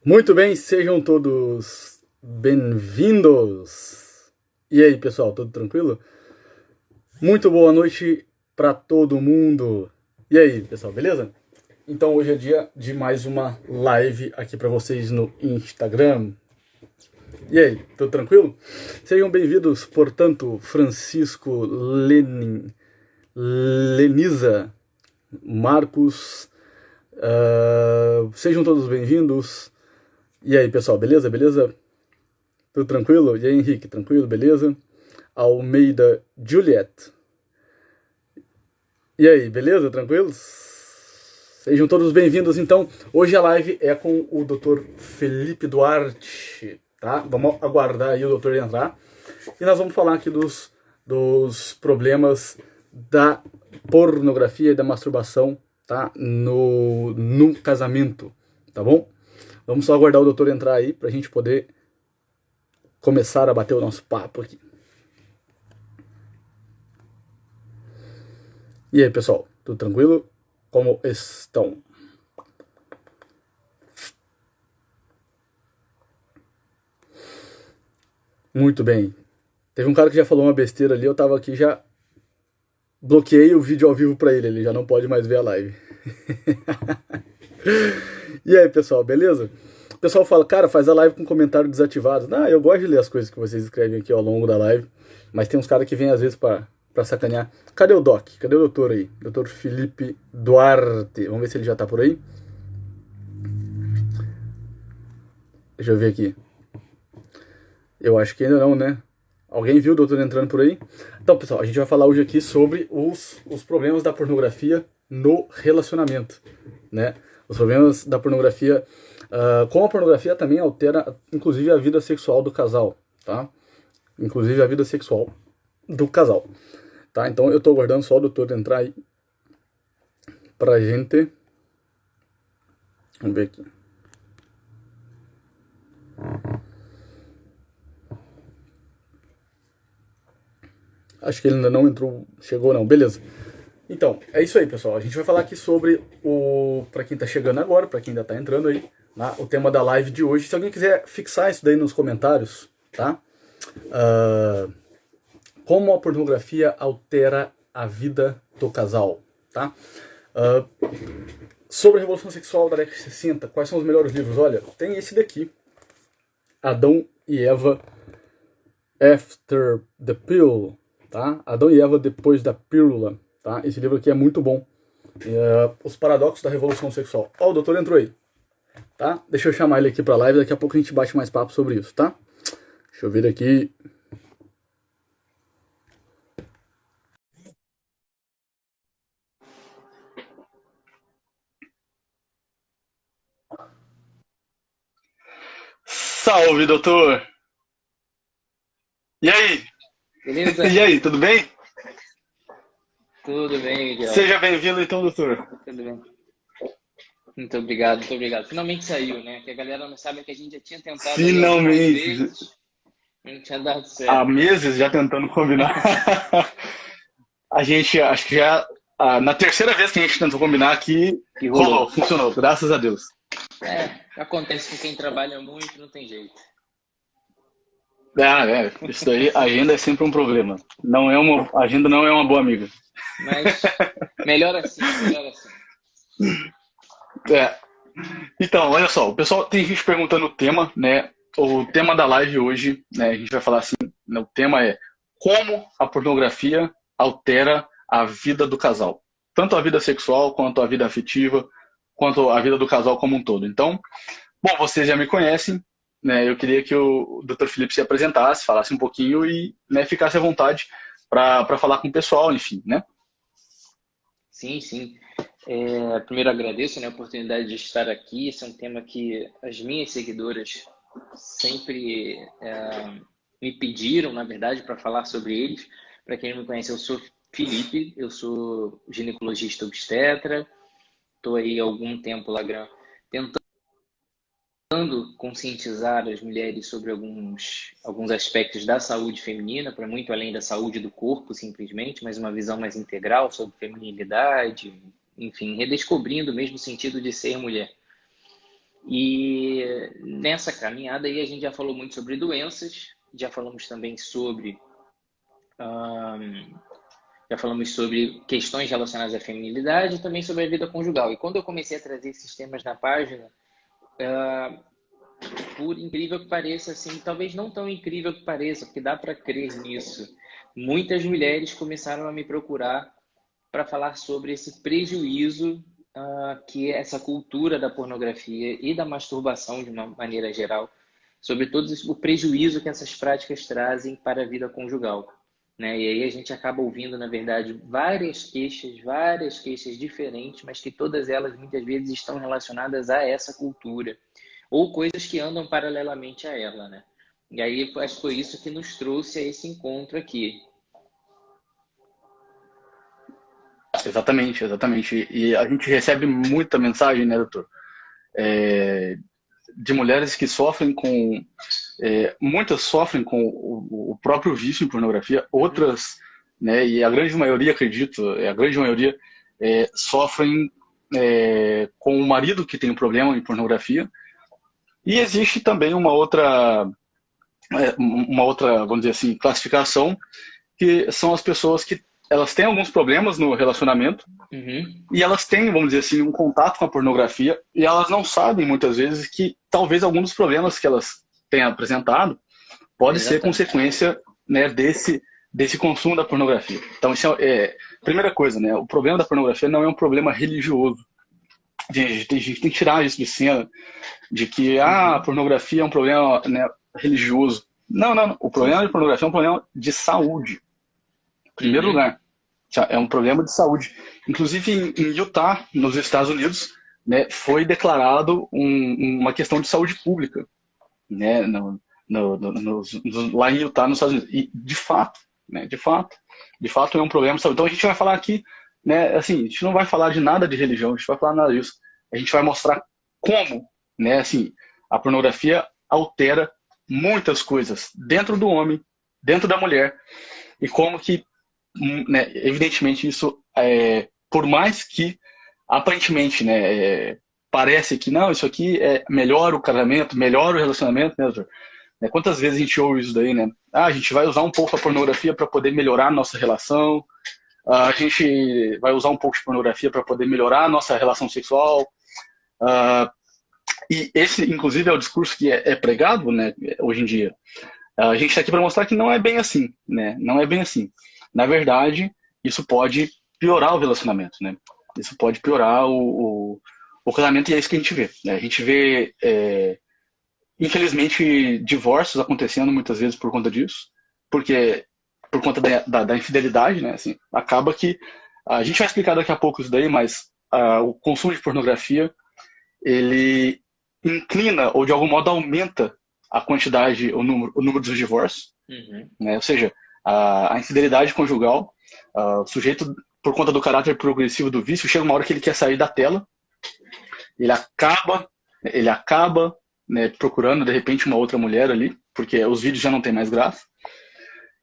Muito bem, sejam todos bem-vindos. E aí, pessoal, tudo tranquilo? Muito boa noite para todo mundo. E aí, pessoal, beleza? Então, hoje é dia de mais uma live aqui para vocês no Instagram. E aí, tudo tranquilo? Sejam bem-vindos, portanto, Francisco, Lenisa, Marcos, sejam todos bem-vindos. E aí, pessoal, beleza? Beleza? Tudo tranquilo? E aí, Henrique, tranquilo? Beleza? Almeida Juliet. E aí, beleza? Tranquilos? Sejam todos bem-vindos, então. Hoje a live é com o Dr. Felipe Duarte, tá? Vamos aguardar aí o doutor entrar. E nós vamos falar aqui dos problemas da pornografia e da masturbação, tá? No casamento, tá bom? Vamos só aguardar o doutor entrar aí pra gente poder começar a bater o nosso papo aqui. E aí, pessoal, tudo tranquilo? Como estão? Muito bem. Teve um cara que já falou uma besteira ali, eu tava aqui, já bloqueei o vídeo ao vivo pra ele já não pode mais ver a live. E aí, pessoal, beleza? O pessoal fala, cara, faz a live com comentário desativado. Ah, eu gosto de ler as coisas que vocês escrevem aqui ao longo da live, mas tem uns caras que vêm às vezes pra sacanear. Cadê o Doc? Cadê o doutor aí? Doutor Felipe Duarte. Vamos ver se ele já tá por aí. Deixa eu ver aqui. Eu acho que ainda não, né? Alguém viu o doutor entrando por aí? Então, pessoal, a gente vai falar hoje aqui sobre os problemas da pornografia no relacionamento, né? Os problemas da pornografia, como a pornografia também altera, inclusive, a vida sexual do casal, tá? Inclusive a vida sexual do casal, tá? Então, eu tô aguardando só o doutor entrar aí pra gente... Vamos ver aqui. Acho que ele ainda não entrou, chegou não, beleza. Então, é isso aí, pessoal. A gente vai falar aqui sobre para quem tá chegando agora, para quem ainda tá entrando aí, né, o tema da live de hoje. Se alguém quiser fixar isso daí nos comentários, tá? Como a pornografia altera a vida do casal, tá? Uh, sobre a Revolução Sexual da década de 60, quais são os melhores livros? Olha, tem esse daqui, Adão e Eva After the Pill, tá? Adão e Eva depois da pílula, tá? Esse livro aqui é muito bom. Os paradoxos da revolução sexual. Ó, o doutor entrou aí, tá? Deixa eu chamar ele aqui pra live, daqui a pouco a gente bate mais papo sobre isso, tá? Deixa eu ver aqui. Salve, doutor! E aí? Beleza? E aí, tudo bem? Tudo bem, Miguel. Seja bem-vindo então, doutor. Tudo bem. Muito obrigado, muito obrigado. Finalmente saiu, né? Que a galera não sabe que a gente já tinha tentado aí algumas Finalmente! vezes e não tinha dado Há certo. meses já tentando combinar. A gente, acho que já... na terceira vez que a gente tentou combinar aqui, E rolou. rolou, funcionou, graças a Deus. Acontece com quem trabalha muito, não tem jeito. Isso daí, agenda é sempre um problema. A agenda não é uma boa amiga. Mas melhor assim, melhor assim. É. Então, olha só, o pessoal tem gente perguntando o tema, né? O tema da live hoje, né? A gente vai falar assim, né, o tema é como a pornografia altera a vida do casal. Tanto a vida sexual, quanto a vida afetiva, quanto a vida do casal como um todo. Então, bom, vocês já me conhecem, né? Eu queria que o Dr. Felipe se apresentasse, falasse um pouquinho e, né, ficasse à vontade para falar com o pessoal, enfim, né? Sim, sim. Primeiro agradeço, né, a oportunidade de estar aqui. Esse é um tema que as minhas seguidoras sempre me pediram, na verdade, para falar sobre eles. Para quem não me conhece, eu sou Felipe, eu sou ginecologista obstetra. Estou aí há algum tempo lá tentando conscientizar as mulheres sobre alguns aspectos da saúde feminina, para muito além da saúde do corpo, simplesmente, mas uma visão mais integral sobre feminilidade, enfim, redescobrindo o mesmo sentido de ser mulher. E nessa caminhada aí a gente já falou muito sobre doenças, já falamos também sobre já falamos sobre questões relacionadas à feminilidade e também sobre a vida conjugal. E quando eu comecei a trazer esses temas na página, por incrível que pareça, assim, talvez não tão incrível que pareça, porque dá para crer nisso, muitas mulheres começaram a me procurar para falar sobre esse prejuízo que é essa cultura da pornografia e da masturbação de uma maneira geral, sobre todo o prejuízo que essas práticas trazem para a vida conjugal, né? E aí a gente acaba ouvindo, na verdade, várias queixas diferentes, mas que todas elas muitas vezes estão relacionadas a essa cultura ou coisas que andam paralelamente a ela, né? E aí acho que foi isso que nos trouxe a esse encontro aqui. Exatamente, exatamente. E a gente recebe muita mensagem, né, doutor? De mulheres que sofrem com. Muitas sofrem com o próprio vício em pornografia, outras, né, e a grande maioria, acredito, a grande maioria sofrem com o marido que tem um problema em pornografia. E existe também uma outra, vamos dizer assim, classificação, que são as pessoas que elas têm alguns problemas no relacionamento e elas têm, vamos dizer assim, um contato com a pornografia e elas não sabem muitas vezes que talvez algum dos problemas que elas tenham apresentado pode ser Exatamente. consequência, né, desse consumo da pornografia. Então, isso primeira coisa, né, o problema da pornografia não é um problema religioso. A gente tem que tirar isso de cena, de que a pornografia é um problema, né, religioso. Não, não, não. O problema de pornografia é um problema de saúde. Em primeiro lugar, é um problema de saúde. Inclusive em Utah, nos Estados Unidos, né, foi declarado uma questão de saúde pública, né, lá em Utah, nos Estados Unidos. E de fato, né, de fato é um problema de saúde. Então a gente vai falar aqui, né, assim, a gente não vai falar de nada de religião, a gente vai falar nada disso. A gente vai mostrar como, né, assim, a pornografia altera muitas coisas dentro do homem, dentro da mulher, e como que, né, evidentemente isso, por mais que aparentemente, né, parece que não, isso aqui melhora o casamento, melhora o relacionamento, né, doutor? Quantas vezes a gente ouve isso daí, né? Ah, a gente vai usar um pouco a pornografia para poder melhorar a nossa relação, a gente vai usar um pouco de pornografia para poder melhorar a nossa relação sexual. E esse, inclusive, é o discurso que é pregado, né, hoje em dia. A gente está aqui para mostrar que não é bem assim, né? Não é bem assim. Na verdade, isso pode piorar o relacionamento, né? Isso pode piorar o casamento e é isso que a gente vê, né? A gente vê, infelizmente, divórcios acontecendo muitas vezes por conta disso, porque por conta da infidelidade, né? Assim, acaba que a gente vai explicar daqui a pouco isso daí, mas o consumo de pornografia ele inclina ou de algum modo aumenta a quantidade, o número dos divórcios, né? Ou seja, a infidelidade conjugal, o sujeito, por conta do caráter progressivo do vício, chega uma hora que ele quer sair da tela, ele acaba, né, procurando de repente uma outra mulher ali, porque os vídeos já não tem mais graça.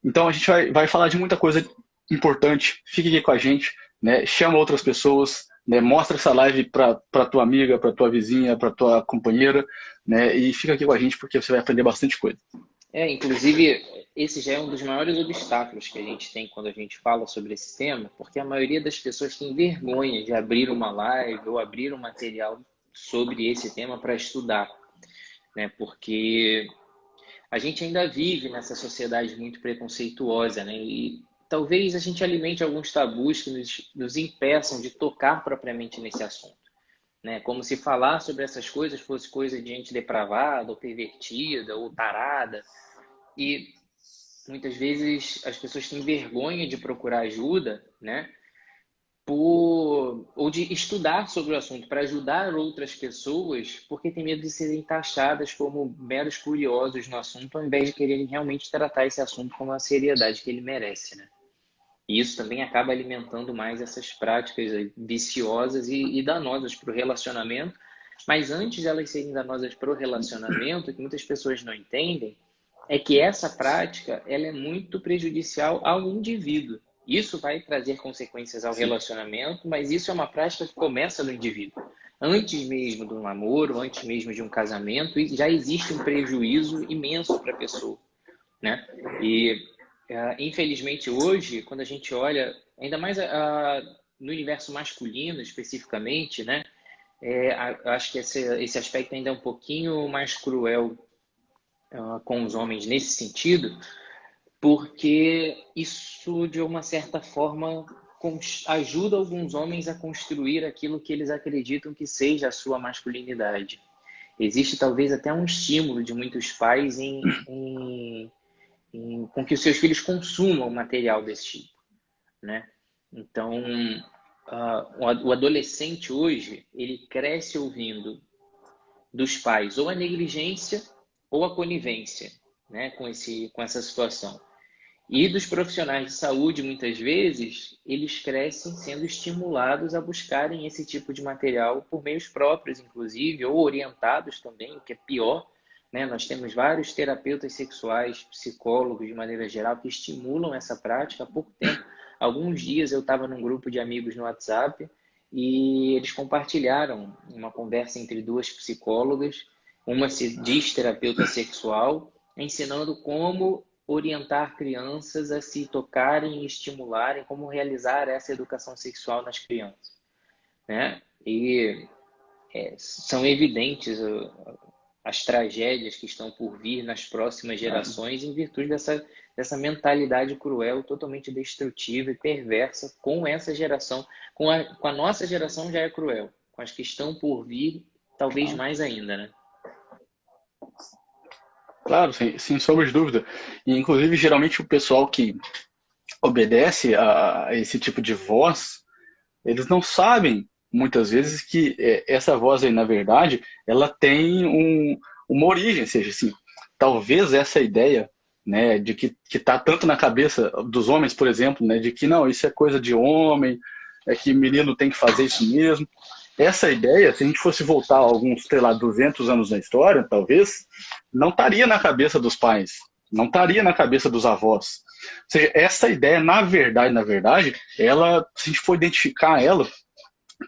Então a gente vai falar de muita coisa importante. Fique aqui com a gente, né? Chama outras pessoas, né? Mostra essa live para tua amiga, para tua vizinha, para tua companheira, né? E fica aqui com a gente porque você vai aprender bastante coisa. Inclusive, esse já é um dos maiores obstáculos que a gente tem quando a gente fala sobre esse tema, porque a maioria das pessoas tem vergonha de abrir uma live ou abrir um material sobre esse tema para estudar, né? Porque a gente ainda vive nessa sociedade muito preconceituosa, né? E talvez a gente alimente alguns tabus que nos impeçam de tocar propriamente nesse assunto, né? Como se falar sobre essas coisas fosse coisa de gente depravada, ou pervertida, ou tarada. E muitas vezes as pessoas têm vergonha de procurar ajuda, né? Ou de estudar sobre o assunto para ajudar outras pessoas, porque tem medo de serem taxadas como meros curiosos no assunto, ao invés de quererem realmente tratar esse assunto com a seriedade que ele merece, né? E isso também acaba alimentando mais essas práticas viciosas e danosas para o relacionamento. Mas antes de elas serem danosas para o relacionamento, o que muitas pessoas não entendem é que essa prática ela é muito prejudicial ao indivíduo. Isso vai trazer consequências ao relacionamento, mas isso é uma prática que começa no indivíduo. antes mesmo do namoro, antes mesmo de um casamento, e já existe um prejuízo imenso para a pessoa, né? E infelizmente hoje, quando a gente olha, ainda mais no universo masculino especificamente, né? Acho que esse aspecto ainda é um pouquinho mais cruel com os homens nesse sentido, porque isso, de uma certa forma, ajuda alguns homens a construir aquilo que eles acreditam que seja a sua masculinidade. Existe talvez até um estímulo de muitos pais com que os seus filhos consumam material desse tipo, né? Então, o adolescente hoje, ele cresce ouvindo dos pais ou a negligência ou a conivência, né, com essa situação. E dos profissionais de saúde, muitas vezes, eles crescem sendo estimulados a buscarem esse tipo de material por meios próprios, inclusive, ou orientados também, o que é pior, né? Nós temos vários terapeutas sexuais, psicólogos, de maneira geral, que estimulam essa prática há pouco tempo. Alguns dias eu estava num grupo de amigos no WhatsApp e eles compartilharam uma conversa entre duas psicólogas, uma se diz terapeuta sexual, ensinando como orientar crianças a se tocarem e estimularem, como realizar essa educação sexual nas crianças, né? E são evidentes as tragédias que estão por vir nas próximas gerações em virtude dessa mentalidade cruel, totalmente destrutiva e perversa com essa geração. Com a nossa geração já é cruel, com as que estão por vir, talvez mais ainda, né? Claro, sem sombra de dúvida. E, inclusive, geralmente o pessoal que obedece a esse tipo de voz, eles não sabem, muitas vezes, que essa voz aí, na verdade, ela tem uma origem, seja assim, talvez essa ideia, né, de que está tanto na cabeça dos homens, por exemplo, né, de que não, isso é coisa de homem, é que menino tem que fazer isso mesmo. Essa ideia, se a gente fosse voltar alguns, sei lá, 200 anos na história, talvez, não estaria na cabeça dos pais, não estaria na cabeça dos avós. Ou seja, essa ideia, na verdade, ela, se a gente for identificar ela,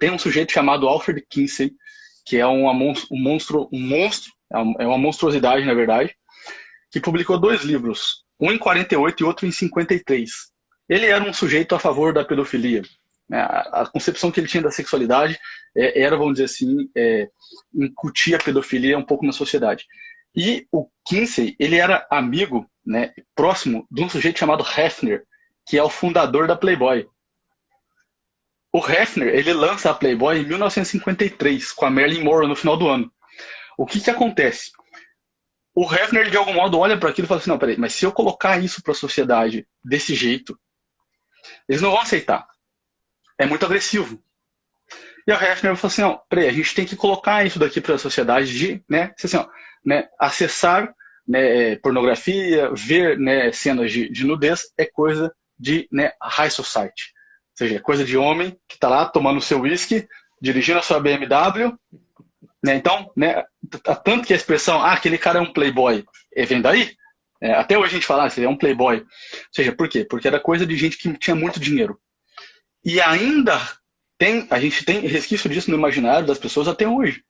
tem um sujeito chamado Alfred Kinsey, que é um monstro, é uma monstruosidade, na verdade, que publicou 2 livros, um em 48 e outro em 53. Ele era um sujeito a favor da pedofilia. A concepção que ele tinha da sexualidade era, vamos dizer assim, incutir a pedofilia um pouco na sociedade. E o Kinsey, ele era amigo, né, próximo de um sujeito chamado Hefner, que é o fundador da Playboy. O Hefner, ele lança a Playboy em 1953, com a Marilyn Monroe no final do ano. O que acontece? O Hefner, de algum modo, olha para aquilo e fala assim, não, peraí, mas se eu colocar isso para a sociedade desse jeito, eles não vão aceitar. É muito agressivo. E o Hefner falou assim, não, peraí, a gente tem que colocar isso daqui para a sociedade de, né, assim, ó, né, acessar, né, pornografia, ver, né, cenas de nudez, é coisa de, né, high society. Ou seja, é coisa de homem que está lá tomando seu whisky, dirigindo a sua BMW, né, então, né, tanto que a expressão, aquele cara é um playboy, vem daí. Até hoje a gente fala, ele é um playboy. Ou seja, por quê? Porque era coisa de gente que tinha muito dinheiro. E ainda a gente tem resquício disso no imaginário das pessoas até hoje.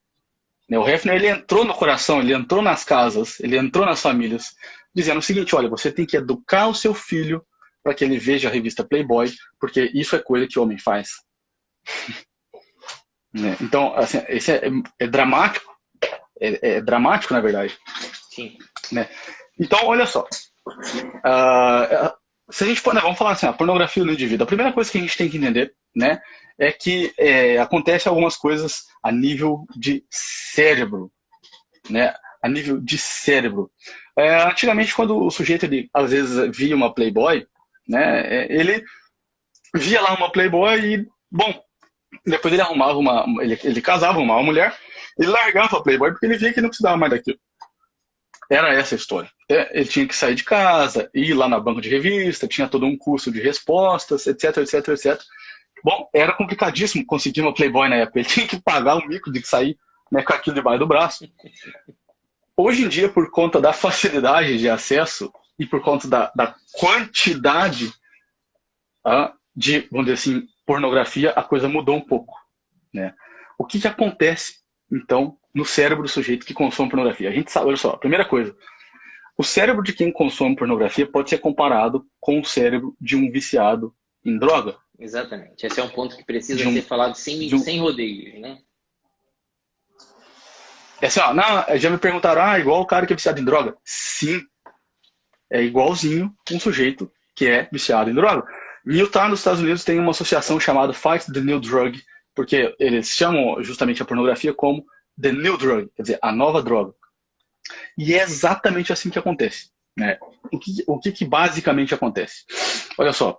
O Hefner, ele entrou no coração, ele entrou nas casas, ele entrou nas famílias, dizendo o seguinte, olha, você tem que educar o seu filho para que ele veja a revista Playboy, porque isso é coisa que homem faz. Então, assim, esse é dramático, é dramático, na verdade. Sim. Né? Então, olha só, se a gente for, né, vamos falar assim, a pornografia no indivíduo, a primeira coisa que a gente tem que entender, né, é que acontece algumas coisas a nível de cérebro, né, a nível de cérebro. Antigamente, quando o sujeito, ele, às vezes, via uma Playboy, né, ele via lá uma Playboy e, bom, depois ele arrumava ele casava, arrumava uma mulher, ele largava a Playboy porque ele via que não precisava mais daquilo. Era essa a história. Ele tinha que sair de casa, ir lá na banca de revista, tinha todo um curso de respostas, etc, etc, etc. Bom, era complicadíssimo conseguir uma Playboy na época. Ele tinha que pagar o mico de sair, né, com aquilo debaixo do braço. Hoje em dia, por conta da facilidade de acesso e por conta da quantidade de, vamos dizer assim, pornografia, a coisa mudou um pouco. Né? o que que acontece, então, no cérebro do sujeito que consome pornografia? A gente sabe, olha só, primeira coisa, o cérebro de quem consome pornografia pode ser comparado com o cérebro de um viciado em droga. Exatamente. Esse é um ponto que precisa De um, ser falado de um, sem rodeios, né? é assim, ó, já me perguntaram, igual o cara que é viciado em droga? Sim, é igualzinho um sujeito que é viciado em droga. Em Utah, nos Estados Unidos, tem uma associação chamada Fight the New Drug, porque eles chamam justamente a pornografia como the new drug, quer dizer, a nova droga. E é exatamente assim que acontece. Né? O que basicamente acontece? Olha só,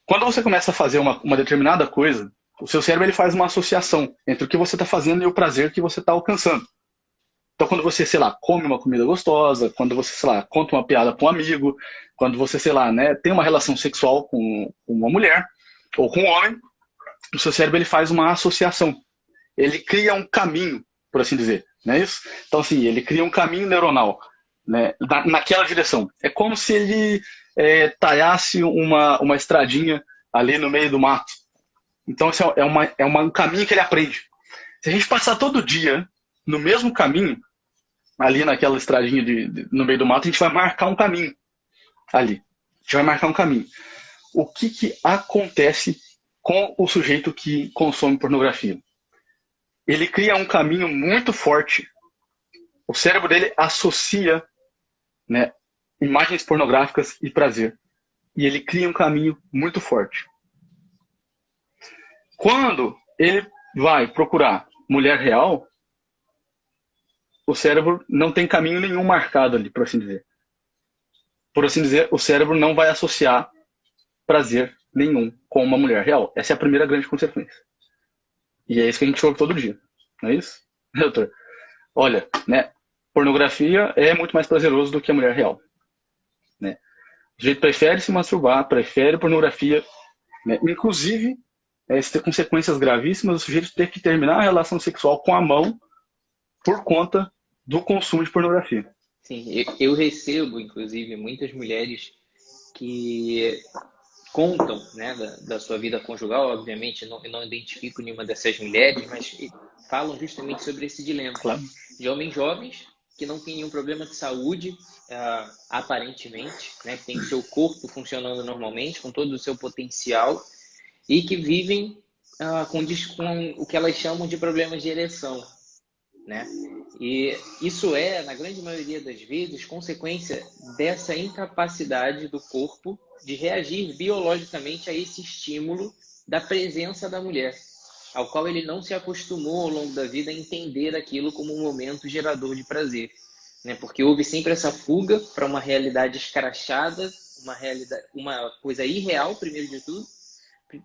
quando você começa a fazer uma determinada coisa, o seu cérebro ele faz uma associação entre o que você está fazendo e o prazer que você está alcançando. Então, quando você, sei lá, come uma comida gostosa, quando você, sei lá, conta uma piada com um amigo, quando você, sei lá, né, tem uma relação sexual com uma mulher ou com um homem, o seu cérebro ele faz uma associação. Ele cria um caminho, por assim dizer, não é isso? Então, assim, ele cria um caminho neuronal, né, naquela direção. É como se ele talhasse uma estradinha ali no meio do mato. Então, esse é um caminho que ele aprende. Se a gente passar todo dia no mesmo caminho, ali naquela estradinha no meio do mato, a gente vai marcar um caminho ali. A gente vai marcar um caminho. O que acontece com o sujeito que consome pornografia? Ele cria um caminho muito forte. O cérebro dele associa, né, imagens pornográficas e prazer. E ele cria um caminho muito forte. Quando ele vai procurar mulher real, o cérebro não tem caminho nenhum marcado ali, por assim dizer. Por assim dizer, o cérebro não vai associar prazer nenhum com uma mulher real. Essa é a primeira grande consequência. E é isso que a gente ouve todo dia. Não é isso, doutor? Olha, né, pornografia é muito mais prazeroso do que a mulher real. Né? O sujeito prefere se masturbar, prefere pornografia, né? Inclusive, isso tem consequências gravíssimas, o sujeito ter que terminar a relação sexual com a mão por conta do consumo de pornografia. Sim, eu recebo, inclusive, muitas mulheres que contam, né, da sua vida conjugal, obviamente não identifico nenhuma dessas mulheres, mas falam justamente sobre esse dilema. Claro. De homens jovens que não têm nenhum problema de saúde, aparentemente, né, que tem seu corpo funcionando normalmente, com todo o seu potencial, e que vivem com o que elas chamam de problemas de ereção. Né? E isso é, na grande maioria das vezes, consequência dessa incapacidade do corpo de reagir biologicamente a esse estímulo da presença da mulher, ao qual ele não se acostumou ao longo da vida a entender aquilo como um momento gerador de prazer. Né? Porque houve sempre essa fuga para uma realidade escrachada, uma coisa irreal, primeiro de tudo,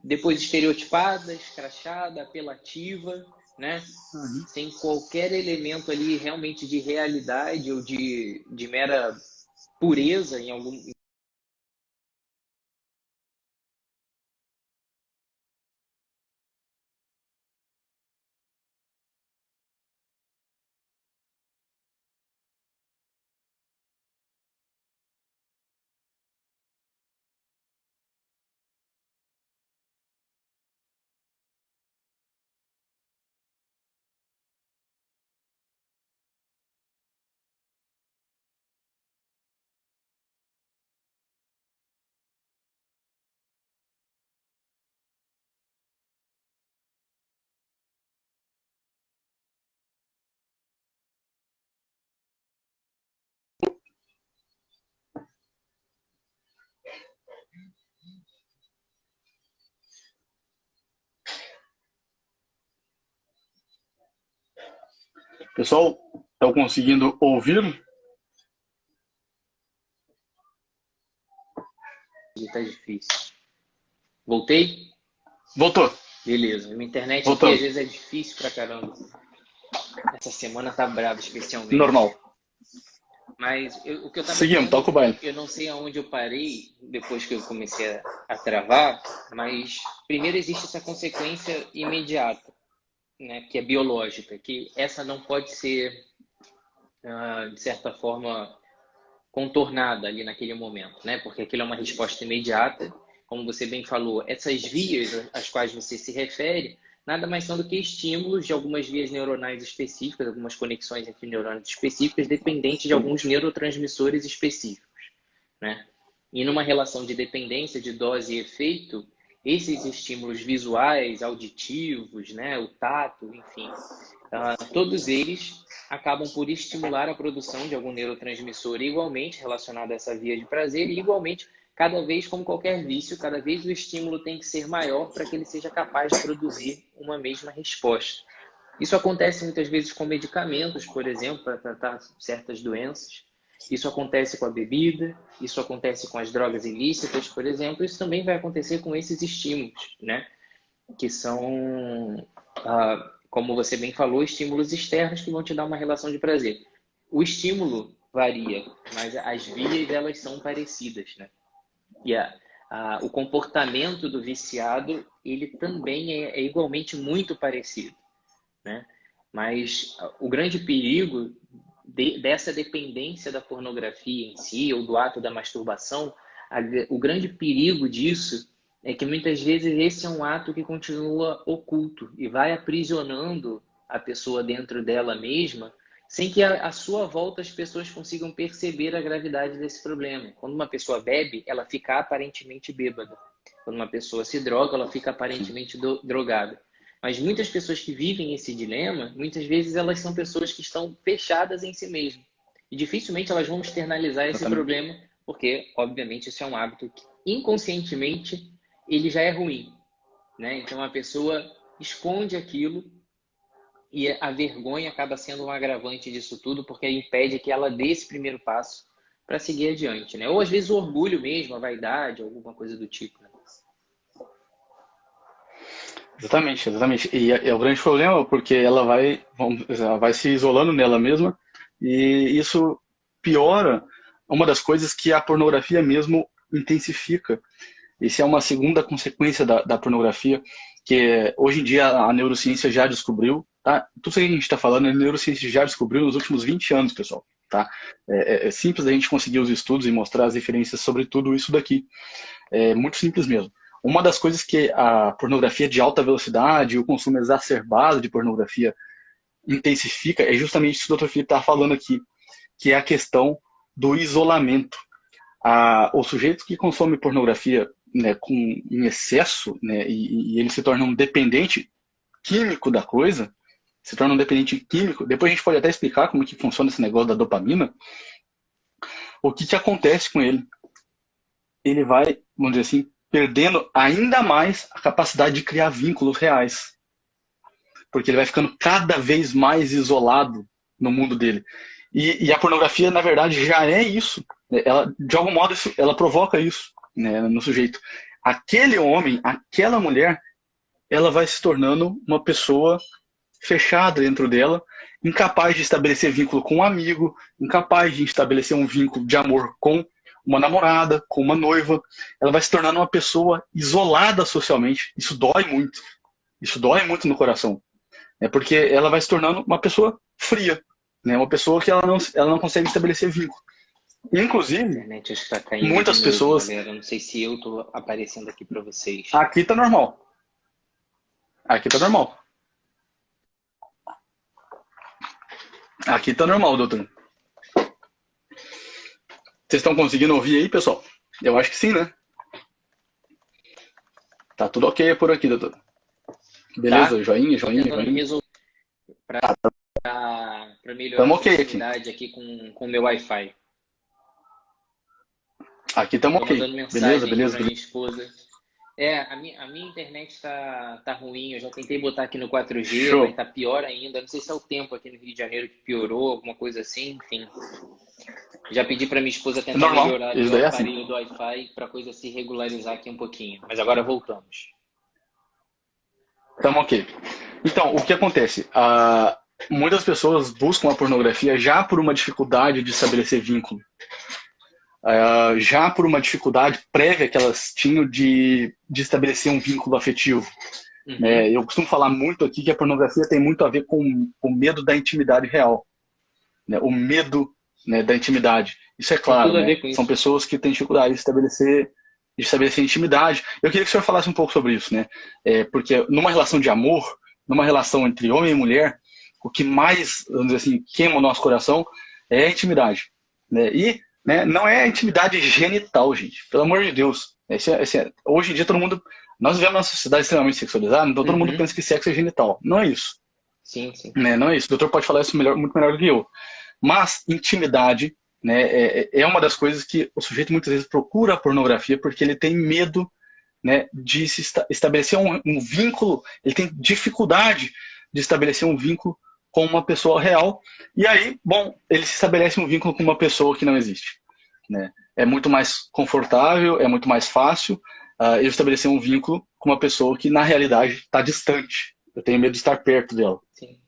depois estereotipada, escrachada, apelativa, né? Uhum. Sem qualquer elemento ali realmente de realidade ou de mera pureza em algum. Pessoal, estão conseguindo ouvir? Tá difícil. Voltei? Voltou. Beleza. Minha internet aqui Voltamos. às vezes é difícil pra caramba. Essa semana tá brava, especialmente. Normal. Mas o que eu tava Seguimos, dizendo, toca o baile. eu não sei aonde eu parei depois que eu comecei a travar, mas primeiro existe essa consequência imediata, né, que é biológica, que essa não pode ser, de certa forma, contornada ali naquele momento, né, porque aquilo é uma resposta imediata, como você bem falou, essas vias às quais você se refere nada mais são do que estímulos de algumas vias neuronais específicas, algumas conexões entre neurônios específicas, dependentes de alguns neurotransmissores específicos, né? E numa relação de dependência de dose e efeito, esses estímulos visuais, auditivos, né, o tato, enfim, todos eles acabam por estimular a produção de algum neurotransmissor igualmente relacionado a essa via de prazer e igualmente, cada vez, como qualquer vício, cada vez o estímulo tem que ser maior para que ele seja capaz de produzir uma mesma resposta. Isso acontece muitas vezes com medicamentos, por exemplo, para tratar certas doenças. Isso acontece com a bebida, isso acontece com as drogas ilícitas, por exemplo. Isso também vai acontecer com esses estímulos, né? Que são, como você bem falou, estímulos externos que vão te dar uma relação de prazer. O estímulo varia, mas as vias elas são parecidas, né? E o comportamento do viciado ele também é igualmente muito parecido, né? Mas o grande perigo dessa dependência da pornografia em si, ou do ato da masturbação, o grande perigo disso é que muitas vezes esse é um ato que continua oculto e vai aprisionando a pessoa dentro dela mesma, sem que à sua volta as pessoas consigam perceber a gravidade desse problema. Quando uma pessoa bebe, ela fica aparentemente bêbada. Quando uma pessoa se droga, ela fica aparentemente drogada. Mas muitas pessoas que vivem esse dilema, muitas vezes elas são pessoas que estão fechadas em si mesmas. E dificilmente elas vão externalizar esse problema, porque, obviamente, isso é um hábito que, inconscientemente, ele já é ruim, né? Então, a pessoa esconde aquilo e a vergonha acaba sendo um agravante disso tudo, porque impede que ela dê esse primeiro passo para seguir adiante, né? Ou, às vezes, o orgulho mesmo, a vaidade, alguma coisa do tipo, né? Exatamente, exatamente. E é o grande problema porque ela vai se isolando nela mesma e isso piora uma das coisas que a pornografia mesmo intensifica. Isso é uma segunda consequência da pornografia, que hoje em dia a neurociência já descobriu, tá? Tudo isso que a gente está falando, a neurociência já descobriu nos últimos 20 anos, pessoal, tá? É simples a gente conseguir os estudos e mostrar as referências sobre tudo isso daqui. É muito simples mesmo. Uma das coisas que a pornografia de alta velocidade, o consumo exacerbado de pornografia intensifica, é justamente isso que o Dr. Felipe está falando aqui, que é a questão do isolamento. O sujeito que consome pornografia, né, em excesso, né, e ele se torna um dependente químico da coisa, se torna um dependente químico, depois a gente pode até explicar como que funciona esse negócio da dopamina, o que acontece com ele? Ele vai, vamos dizer assim, perdendo ainda mais a capacidade de criar vínculos reais. Porque ele vai ficando cada vez mais isolado no mundo dele. E a pornografia, na verdade, já é isso. Ela, de algum modo, ela provoca isso, né, no sujeito. Aquele homem, aquela mulher, ela vai se tornando uma pessoa fechada dentro dela, incapaz de estabelecer vínculo com um amigo, incapaz de estabelecer um vínculo de amor com uma namorada, com uma noiva. Ela vai se tornando uma pessoa isolada socialmente. Isso dói muito. Isso dói muito no coração. Porque ela vai se tornando uma pessoa fria, né? Uma pessoa que ela não consegue estabelecer vínculo. Inclusive, internet acho que tá caindo muitas de novo, pessoas... galera. Não sei se eu tô aparecendo aqui para vocês. Aqui tá normal. Aqui tá normal. Aqui tá normal, doutor. Vocês estão conseguindo ouvir aí, pessoal? Eu acho que sim, né? Tá tudo ok por aqui, doutor. Beleza? Tá? Joinha. Para melhorar a conectividade aqui com o meu Wi-Fi. Aqui estamos ok. Mandando mensagem Beleza. Pra minha esposa. A minha internet tá ruim. Eu já tentei botar aqui no 4G, Show. mas tá pior ainda. Não sei se é o tempo aqui no Rio de Janeiro que piorou, alguma coisa assim, enfim. Já pedi para minha esposa tentar melhorar o aparelho do Wi-Fi para a coisa se regularizar aqui um pouquinho. Mas agora voltamos. Estamos ok. Então, o que acontece? Muitas pessoas buscam a pornografia já por uma dificuldade de estabelecer vínculo. Já por uma dificuldade prévia que elas tinham de estabelecer um vínculo afetivo. Uhum. Eu costumo falar muito aqui que a pornografia tem muito a ver com o medo da intimidade real. Né? O medo, né, da intimidade. Isso é claro, né? São pessoas que têm dificuldade de estabelecer de estabelecer intimidade. Eu queria que o senhor falasse um pouco sobre isso, né? Porque numa relação de amor, numa relação entre homem e mulher, o que mais, vamos dizer assim, queima o nosso coração é a intimidade, né? E, né, não é a intimidade genital, gente, pelo amor de Deus. Hoje em dia todo mundo, nós vivemos numa sociedade extremamente sexualizada, então todo mundo Uhum. pensa que sexo é genital. Não é isso, Sim, sim. né? Não é isso. O doutor pode falar isso muito melhor do que eu. Mas intimidade, né, é uma das coisas que o sujeito muitas vezes procura a pornografia porque ele tem medo, né, de se estabelecer um vínculo, ele tem dificuldade de estabelecer um vínculo com uma pessoa real, e aí, bom, ele se estabelece um vínculo com uma pessoa que não existe, né? É muito mais confortável, é muito mais fácil ele estabelecer um vínculo com uma pessoa que na realidade está distante. Eu tenho medo de estar perto dela. Sim.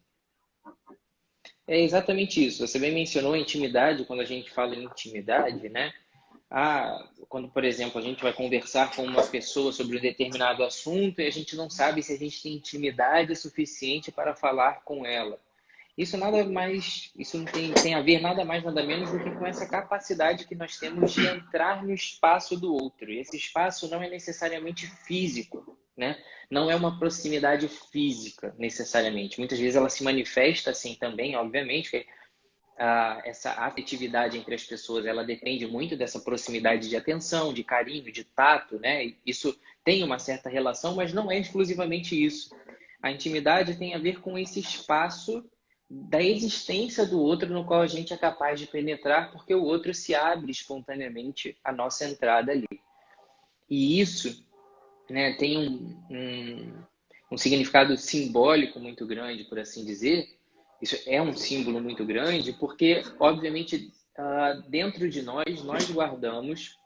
É exatamente isso. Você bem mencionou a intimidade, quando a gente fala em intimidade, né? Quando, por exemplo, a gente vai conversar com uma pessoa sobre um determinado assunto e a gente não sabe se a gente tem intimidade suficiente para falar com ela. Isso nada mais, isso não tem a ver nada mais, nada menos do que com essa capacidade que nós temos de entrar no espaço do outro. E esse espaço não é necessariamente físico, né? Não é uma proximidade física, necessariamente. Muitas vezes ela se manifesta assim também, obviamente, que essa afetividade entre as pessoas, ela depende muito dessa proximidade de atenção, de carinho, de tato, né? Isso tem uma certa relação, mas não é exclusivamente isso. A intimidade tem a ver com esse espaço da existência do outro no qual a gente é capaz de penetrar, porque o outro se abre espontaneamente à nossa entrada ali. E isso, né, tem um significado simbólico muito grande, por assim dizer. Isso é um símbolo muito grande, porque, obviamente, dentro de nós guardamos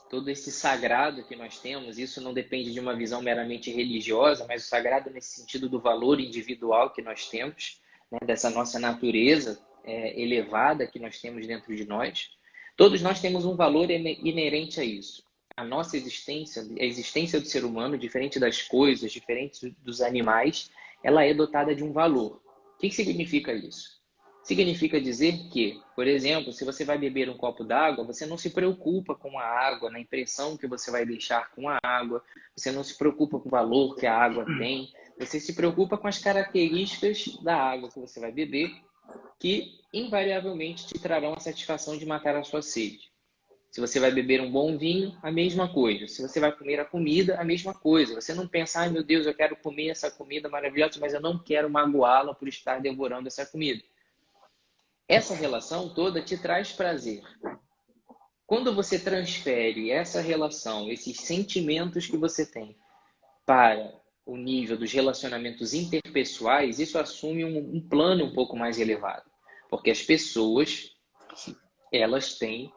todo esse sagrado que nós temos. Isso não depende de uma visão meramente religiosa, mas o sagrado nesse sentido do valor individual que nós temos, né, dessa nossa natureza elevada que nós temos dentro de nós. Todos nós temos um valor inerente a isso. A nossa existência, a existência do ser humano, diferente das coisas, diferente dos animais, ela é dotada de um valor. O que significa isso? Significa dizer que, por exemplo, se você vai beber um copo d'água, você não se preocupa com a água, na impressão que você vai deixar com a água, você não se preocupa com o valor que a água tem, você se preocupa com as características da água que você vai beber, que invariavelmente te trarão a satisfação de matar a sua sede. Se você vai beber um bom vinho, a mesma coisa. Se você vai comer a comida, a mesma coisa. Você não pensa, ai meu Deus, eu quero comer essa comida maravilhosa, mas eu não quero magoá-la por estar devorando essa comida. Essa relação toda te traz prazer. Quando você transfere essa relação, esses sentimentos que você tem para o nível dos relacionamentos interpessoais, isso assume um plano um pouco mais elevado. Porque as pessoas, elas têm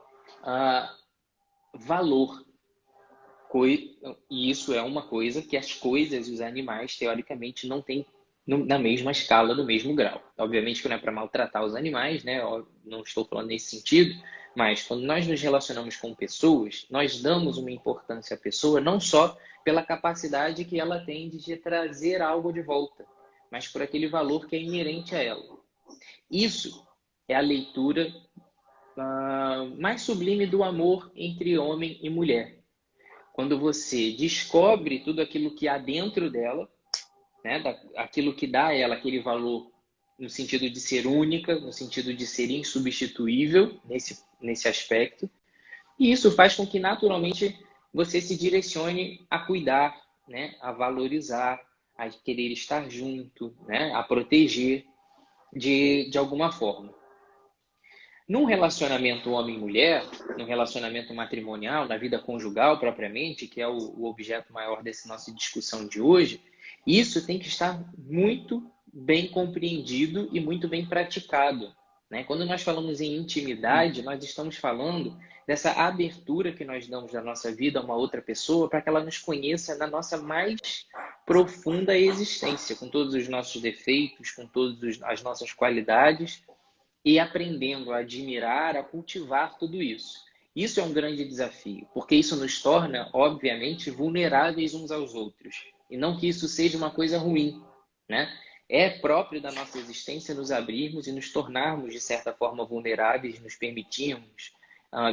valor. E isso é uma coisa que as coisas e os animais, teoricamente, não têm na mesma escala, no mesmo grau. Obviamente que não é para maltratar os animais, né? Eu não estou falando nesse sentido, mas quando nós nos relacionamos com pessoas, nós damos uma importância à pessoa não só pela capacidade que ela tem de trazer algo de volta, mas por aquele valor que é inerente a ela. Isso é a leitura mais sublime do amor entre homem e mulher. Quando você descobre tudo aquilo que há dentro dela, né, aquilo que dá a ela aquele valor no sentido de ser única, no sentido de ser insubstituível nesse aspecto, e isso faz com que naturalmente você se direcione a cuidar, né, a valorizar, a querer estar junto, né, a proteger de alguma forma. Num relacionamento homem-mulher, num relacionamento matrimonial, na vida conjugal propriamente, que é o objeto maior dessa nossa discussão de hoje, isso tem que estar muito bem compreendido e muito bem praticado, né? Quando nós falamos em intimidade, nós estamos falando dessa abertura que nós damos da nossa vida a uma outra pessoa para que ela nos conheça na nossa mais profunda existência, com todos os nossos defeitos, com todas as nossas qualidades, e aprendendo a admirar, a cultivar tudo isso. Isso é um grande desafio, porque isso nos torna, obviamente, vulneráveis uns aos outros. E não que isso seja uma coisa ruim, né? É próprio da nossa existência nos abrirmos e nos tornarmos, de certa forma, vulneráveis, nos permitirmos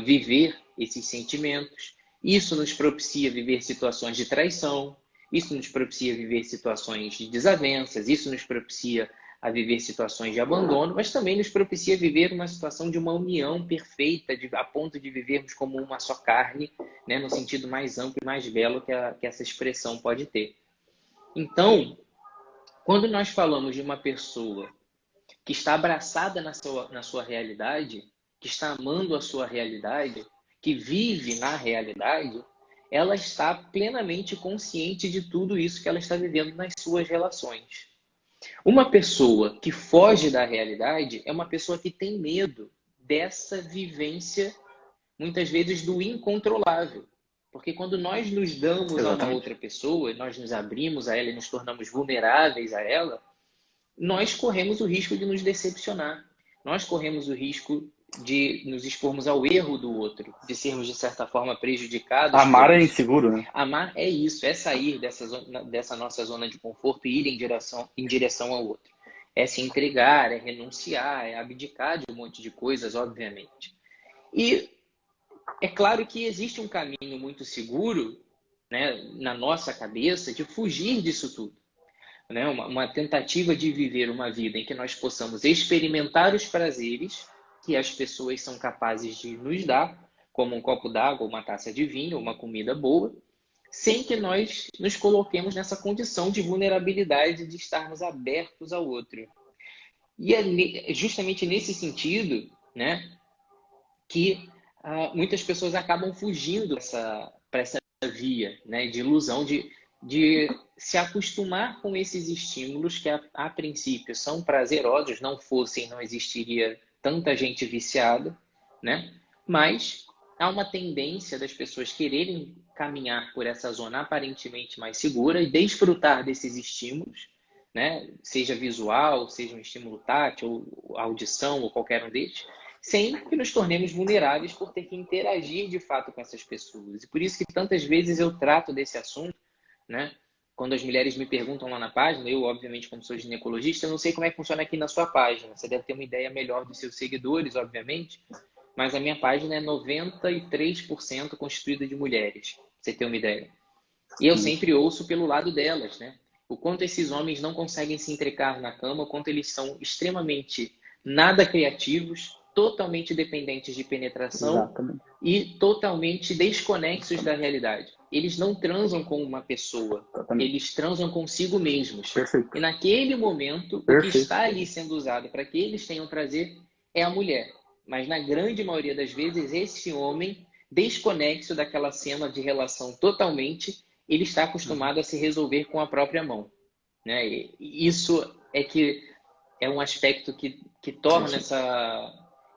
viver esses sentimentos. Isso nos propicia viver situações de traição, isso nos propicia viver situações de desavenças, isso nos propicia a viver situações de abandono, mas também nos propicia viver uma situação de uma união perfeita, a ponto de vivermos como uma só carne, né, no sentido mais amplo e mais belo que essa expressão pode ter. Então, quando nós falamos de uma pessoa que está abraçada na sua realidade, que está amando a sua realidade, que vive na realidade, ela está plenamente consciente de tudo isso que ela está vivendo nas suas relações. Uma pessoa que foge da realidade é uma pessoa que tem medo dessa vivência, muitas vezes, do incontrolável. Porque quando nós nos damos a uma outra pessoa, nós nos abrimos a ela e nos tornamos vulneráveis a ela, nós corremos o risco de nos decepcionar. Nós corremos o risco de nos expormos ao erro do outro, de sermos, de certa forma, prejudicados. Amar é inseguro, né? Amar é isso, é sair dessa nossa zona de conforto e ir em direção ao outro. É se entregar, é renunciar, é abdicar de um monte de coisas, obviamente. E é claro que existe um caminho muito seguro, né, na nossa cabeça de fugir disso tudo. Né? Uma tentativa de viver uma vida em que nós possamos experimentar os prazeres que as pessoas são capazes de nos dar, como um copo d'água, uma taça de vinho, uma comida boa, sem que nós nos coloquemos nessa condição de vulnerabilidade de estarmos abertos ao outro. E é justamente nesse sentido, né, que muitas pessoas acabam fugindo para essa via, né, de ilusão, de se acostumar com esses estímulos que, a princípio, são prazerosos, não fossem, não existiria tanta gente viciada, né? Mas há uma tendência das pessoas quererem caminhar por essa zona aparentemente mais segura e desfrutar desses estímulos, né? Seja visual, seja um estímulo tátil, ou audição, ou qualquer um deles, sem que nos tornemos vulneráveis por ter que interagir de fato com essas pessoas. E por isso que tantas vezes eu trato desse assunto, né? Quando as mulheres me perguntam lá na página, eu, obviamente, como sou ginecologista, eu não sei como é que funciona aqui na sua página. Você deve ter uma ideia melhor dos seus seguidores, obviamente, mas a minha página é 93% constituída de mulheres, pra você ter uma ideia. E eu sempre ouço pelo lado delas, né? O quanto esses homens não conseguem se entregar na cama, o quanto eles são extremamente nada criativos, totalmente dependentes de penetração. Exatamente. E totalmente desconexos da realidade. Eles não transam com uma pessoa, eles transam consigo mesmos. Perfeito. E naquele momento, o que está ali sendo usado para que eles tenham prazer é a mulher. Mas na grande maioria das vezes, esse homem, desconexo daquela cena de relação totalmente, ele está acostumado a se resolver com a própria mão. Né? E isso é um aspecto que torna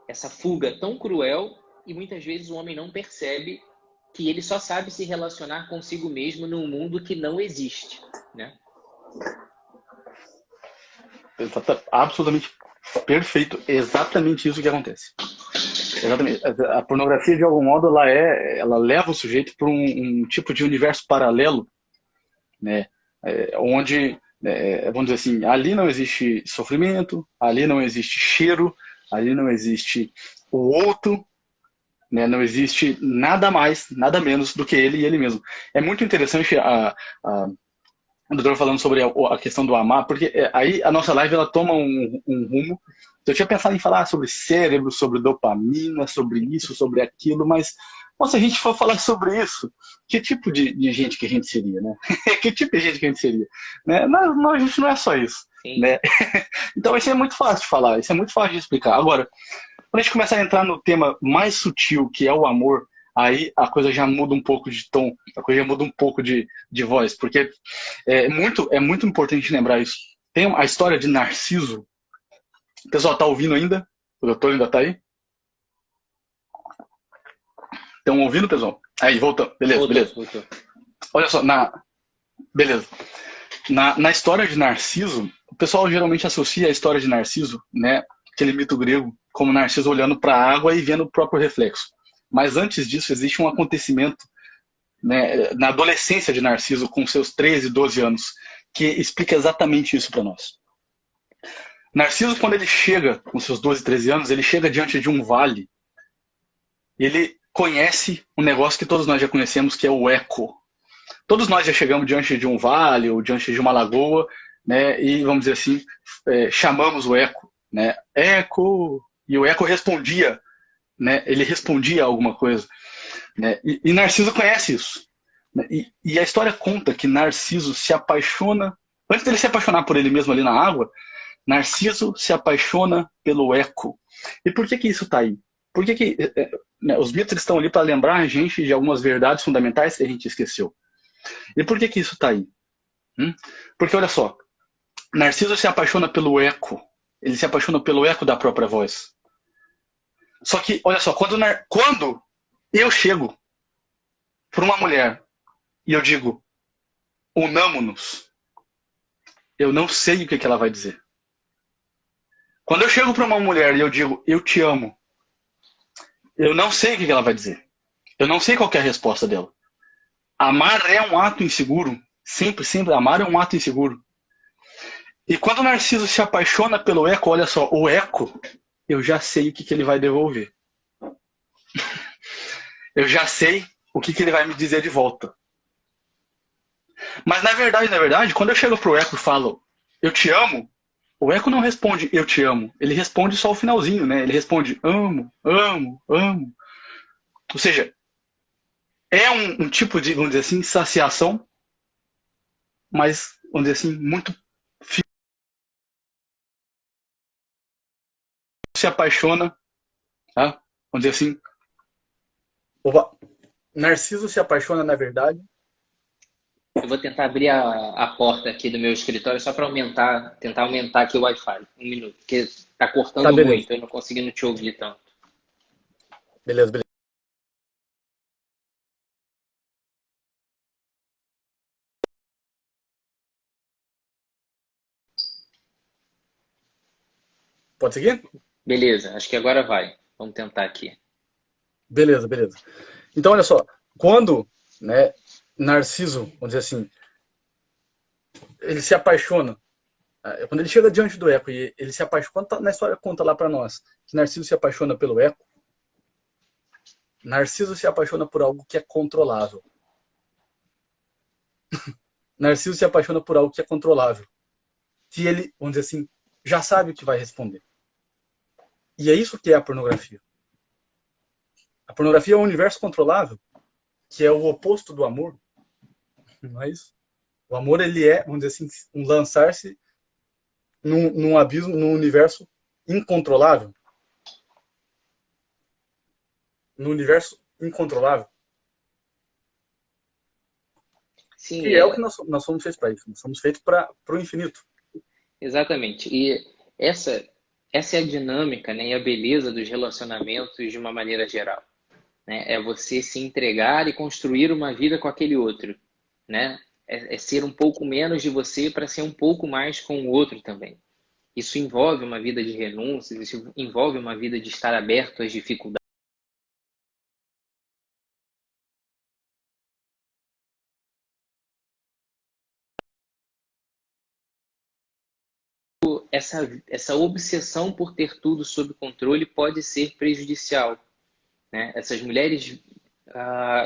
essa fuga tão cruel, e muitas vezes o homem não percebe que ele só sabe se relacionar consigo mesmo num mundo que não existe, né? Absolutamente perfeito. Exatamente isso que acontece. Exatamente. A pornografia, de algum modo, ela leva o sujeito para um tipo de universo paralelo, né? Onde, vamos dizer assim, ali não existe sofrimento, ali não existe cheiro, ali não existe o outro, né? Não existe nada mais, nada menos do que ele e ele mesmo. É muito interessante a doutora falando sobre a questão do amar, porque aí a nossa live ela toma um rumo. Eu tinha pensado em falar sobre cérebro, sobre dopamina, sobre isso, sobre aquilo, mas se a gente for falar sobre isso, que tipo de gente que a gente seria, né? Que tipo de gente que a gente seria? Né? Não, a gente não é só isso. Né? Então isso é muito fácil de falar, isso é muito fácil de explicar. Agora, quando a gente começar a entrar no tema mais sutil, que é o amor, aí a coisa já muda um pouco de tom, a coisa já muda um pouco de voz, porque é muito importante lembrar isso. Tem a história de Narciso. O pessoal está ouvindo ainda? O doutor ainda está aí? Estão ouvindo, pessoal? Aí, voltando. Beleza. Olha só, beleza. Na história de Narciso, o pessoal geralmente associa a história de Narciso, né, aquele mito grego, como Narciso olhando para a água e vendo o próprio reflexo. Mas antes disso, existe um acontecimento, né, na adolescência de Narciso, com seus 13, 12 anos, que explica exatamente isso para nós. Narciso, quando ele chega com seus 12, 13 anos, ele chega diante de um vale ele conhece um negócio que todos nós já conhecemos, que é o eco. Todos nós já chegamos diante de um vale ou diante de uma lagoa, né, e vamos dizer assim, chamamos o eco, né, eco, e o eco respondia, né, ele respondia a alguma coisa, né, e Narciso conhece isso, né, e a história conta que Narciso se apaixona, antes dele se apaixonar por ele mesmo ali na água, Narciso se apaixona pelo eco. E por que isso está aí? Por que né, os mitos estão ali para lembrar a gente de algumas verdades fundamentais que a gente esqueceu. E por que isso está aí? Porque olha só, Narciso se apaixona pelo eco. Ele se apaixona pelo eco da própria voz. Só que, olha só, quando eu chego para uma mulher e eu digo, unamo-nos, eu não sei o que ela vai dizer. Quando eu chego para uma mulher e eu digo, eu te amo, eu não sei o que ela vai dizer. Eu não sei qual é a resposta dela. Amar é um ato inseguro. Sempre, sempre, amar é um ato inseguro. E quando o Narciso se apaixona pelo eco, olha só, o eco, eu já sei o que ele vai devolver. Eu já sei o que ele vai me dizer de volta. Mas na verdade, quando eu chego pro eco e falo, eu te amo, o eco não responde, eu te amo. Ele responde só o finalzinho, né? Ele responde, amo, amo, amo. Ou seja, é um tipo de, vamos dizer assim, saciação, mas, vamos dizer assim, muito se apaixona, tá? Vamos dizer assim. Opa. Narciso se apaixona, na verdade. Eu vou tentar abrir a porta aqui do meu escritório só para tentar aumentar aqui o Wi-Fi. Um minuto, porque está Tá, cortando beleza. muito, eu não conseguindo te ouvir tanto. Beleza, beleza. Pode seguir? Beleza, acho que agora vai. Vamos tentar aqui. Beleza, beleza. Então, olha só, quando, né, Narciso, vamos dizer assim, ele se apaixona, quando ele chega diante do eco e ele se apaixona, na história conta lá para nós, que Narciso se apaixona pelo eco, Narciso se apaixona por algo que é controlável. Narciso se apaixona por algo que é controlável, que ele, vamos dizer assim, já sabe o que vai responder. E é isso que é a pornografia. A pornografia é um universo controlável, que é o oposto do amor. Não é isso? O amor, ele é, vamos dizer assim, um lançar-se num abismo, num universo incontrolável. Num universo incontrolável. Sim, Que é o que nós somos feitos para isso. Nós somos feitos para o infinito. exatamente. E essa é a dinâmica, né, e a beleza dos relacionamentos de uma maneira geral. Né? É você se entregar e construir uma vida com aquele outro. Né? É ser um pouco menos de você para ser um pouco mais com o outro também. Isso envolve uma vida de renúncias, isso envolve uma vida de estar aberto às dificuldades. Essa obsessão por ter tudo sob controle pode ser prejudicial. Né? Essas mulheres,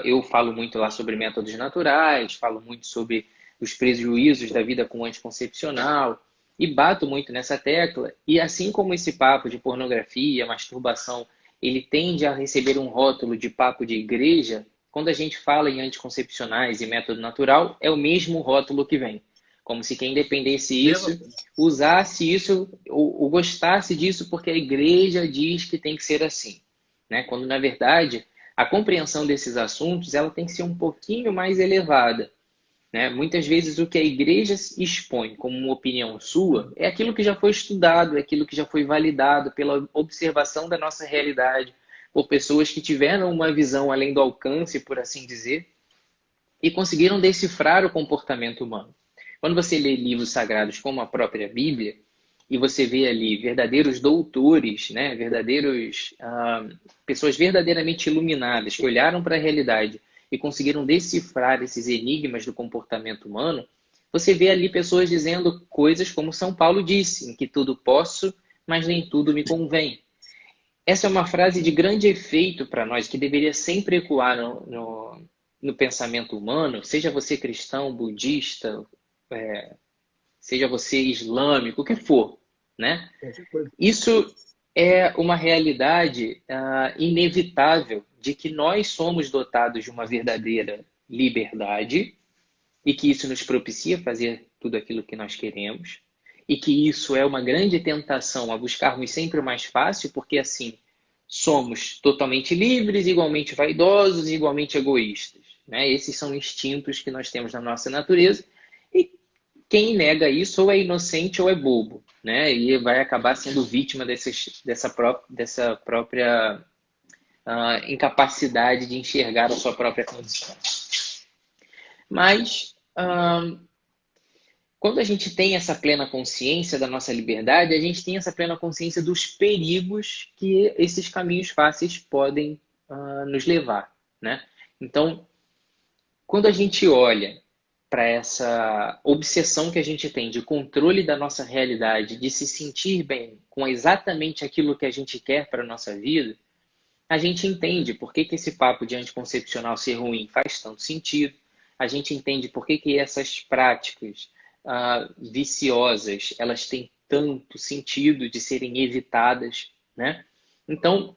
eu falo muito lá sobre métodos naturais, falo muito sobre os prejuízos da vida com anticoncepcional e bato muito nessa tecla. E assim como esse papo de pornografia, masturbação, ele tende a receber um rótulo de papo de igreja, quando a gente fala em anticoncepcionais e método natural, é o mesmo rótulo que vem. Como se quem dependesse disso, usasse isso ou gostasse disso porque a igreja diz que tem que ser assim. Né? Quando, na verdade, a compreensão desses assuntos ela tem que ser um pouquinho mais elevada. Né? Muitas vezes o que a igreja expõe como uma opinião sua é aquilo que já foi estudado, é aquilo que já foi validado pela observação da nossa realidade, por pessoas que tiveram uma visão além do alcance, por assim dizer, e conseguiram decifrar o comportamento humano. Quando você lê livros sagrados como a própria Bíblia, e você vê ali verdadeiros doutores, né? Pessoas verdadeiramente iluminadas, que olharam para a realidade e conseguiram decifrar esses enigmas do comportamento humano, você vê ali pessoas dizendo coisas como São Paulo disse, em que tudo posso, mas nem tudo me convém. essa é uma frase de grande efeito para nós, que deveria sempre ecoar no pensamento humano, seja você cristão, budista, seja você islâmico, o que for, né? Qualquer coisa. Isso é uma realidade inevitável de que nós somos dotados de uma verdadeira liberdade e que isso nos propicia fazer tudo aquilo que nós queremos e que isso é uma grande tentação a buscarmos sempre o mais fácil, porque assim somos totalmente livres, igualmente vaidosos, igualmente egoístas, né? Esses são instintos que nós temos na nossa natureza e quem nega isso ou é inocente ou é bobo, né? E vai acabar sendo vítima dessa própria incapacidade de enxergar a sua própria condição. Mas, quando a gente tem essa plena consciência da nossa liberdade, a gente tem essa plena consciência dos perigos que esses caminhos fáceis podem nos levar, né? Então, quando a gente olha para essa obsessão que a gente tem de controle da nossa realidade, de se sentir bem com exatamente aquilo que a gente quer para a nossa vida, a gente entende por que esse papo de anticoncepcional ser ruim faz tanto sentido, a gente entende por que essas práticas viciosas elas têm tanto sentido de serem evitadas, né? Então,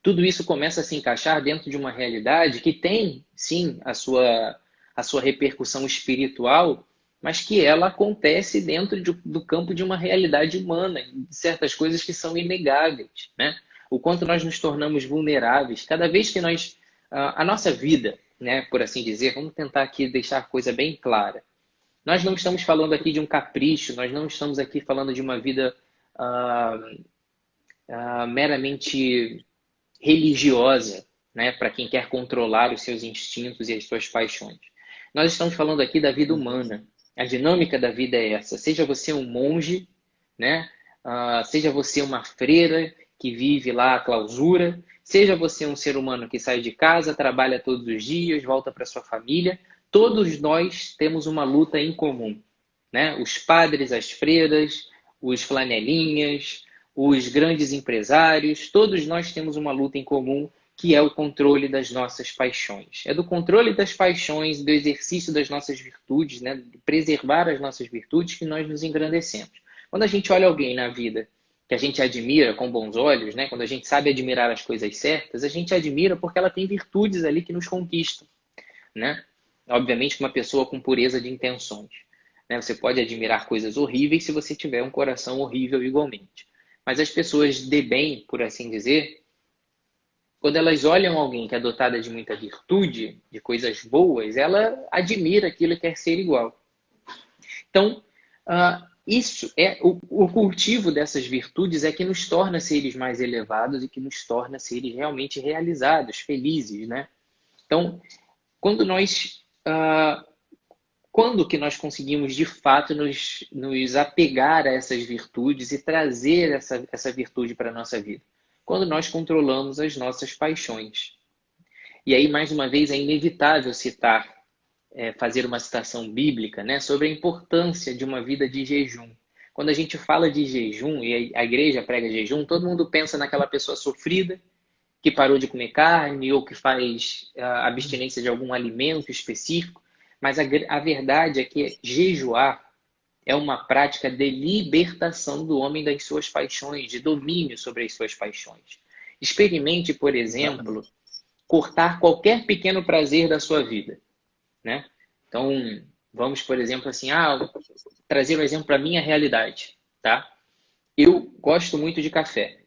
tudo isso começa a se encaixar dentro de uma realidade que tem, sim, a sua repercussão espiritual, mas que ela acontece dentro do campo de uma realidade humana, de certas coisas que são inegáveis, né? O quanto nós nos tornamos vulneráveis, cada vez que a nossa vida, né, por assim dizer, vamos tentar aqui deixar a coisa bem clara. Nós não estamos falando aqui de um capricho, nós não estamos aqui falando de uma vida meramente religiosa, né, para quem quer controlar os seus instintos e as suas paixões. Nós estamos falando aqui da vida humana. A dinâmica da vida é essa. Seja você um monge, né, seja você uma freira que vive lá a clausura, seja você um ser humano que sai de casa, trabalha todos os dias, volta para sua família, todos nós temos uma luta em comum, né? Os padres, as freiras, os flanelinhas, os grandes empresários, todos nós temos uma luta em comum, que é o controle das nossas paixões. É do controle das paixões, do exercício das nossas virtudes, né? De preservar as nossas virtudes que nós nos engrandecemos. Quando a gente olha alguém na vida que a gente admira com bons olhos, né? Quando a gente sabe admirar as coisas certas, a gente admira porque ela tem virtudes ali que nos conquistam, né? Obviamente, uma pessoa com pureza de intenções, né? Você pode admirar coisas horríveis se você tiver um coração horrível igualmente. Mas as pessoas de bem, por assim dizer, quando elas olham alguém que é dotada de muita virtude, de coisas boas, ela admira aquilo e quer ser igual. Então, isso é o cultivo dessas virtudes é que nos torna seres mais elevados e que nos torna seres realmente realizados, felizes, né? Então, quando que nós conseguimos de fato nos apegar a essas virtudes e trazer essa virtude para a nossa vida? Quando nós controlamos as nossas paixões. E aí, mais uma vez, é inevitável fazer uma citação bíblica, né, sobre a importância de uma vida de jejum. Quando a gente fala de jejum e a igreja prega jejum, todo mundo pensa naquela pessoa sofrida que parou de comer carne ou que faz abstinência de algum alimento específico. Mas a verdade é que jejuar é uma prática de libertação do homem das suas paixões, de domínio sobre as suas paixões. Experimente, por exemplo, cortar qualquer pequeno prazer da sua vida, né? Então, vamos, por exemplo, assim, trazer um exemplo para a minha realidade, tá? Eu gosto muito de café.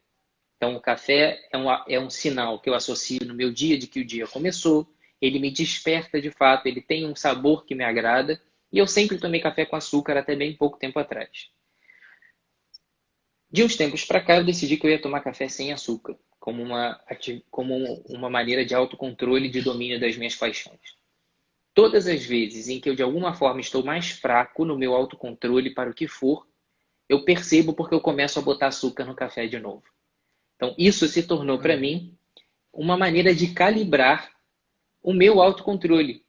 Então, o café é um sinal que eu associo no meu dia de que o dia começou, ele me desperta de fato, ele tem um sabor que me agrada, e eu sempre tomei café com açúcar até bem pouco tempo atrás. De uns tempos para cá, eu decidi que eu ia tomar café sem açúcar, como uma maneira de autocontrole e de domínio das minhas paixões. Todas as vezes em que eu, de alguma forma, estou mais fraco no meu autocontrole para o que for, eu percebo porque eu começo a botar açúcar no café de novo. Então, isso se tornou para mim uma maneira de calibrar o meu autocontrole.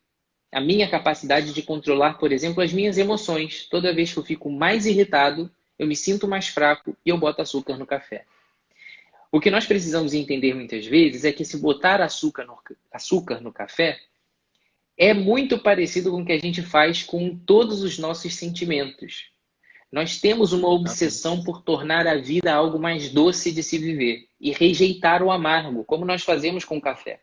A minha capacidade de controlar, por exemplo, as minhas emoções. Toda vez que eu fico mais irritado, eu me sinto mais fraco e eu boto açúcar no café. O que nós precisamos entender muitas vezes é que se botar açúcar no café é muito parecido com o que a gente faz com todos os nossos sentimentos. Nós temos uma obsessão por tornar a vida algo mais doce de se viver e rejeitar o amargo, como nós fazemos com o café.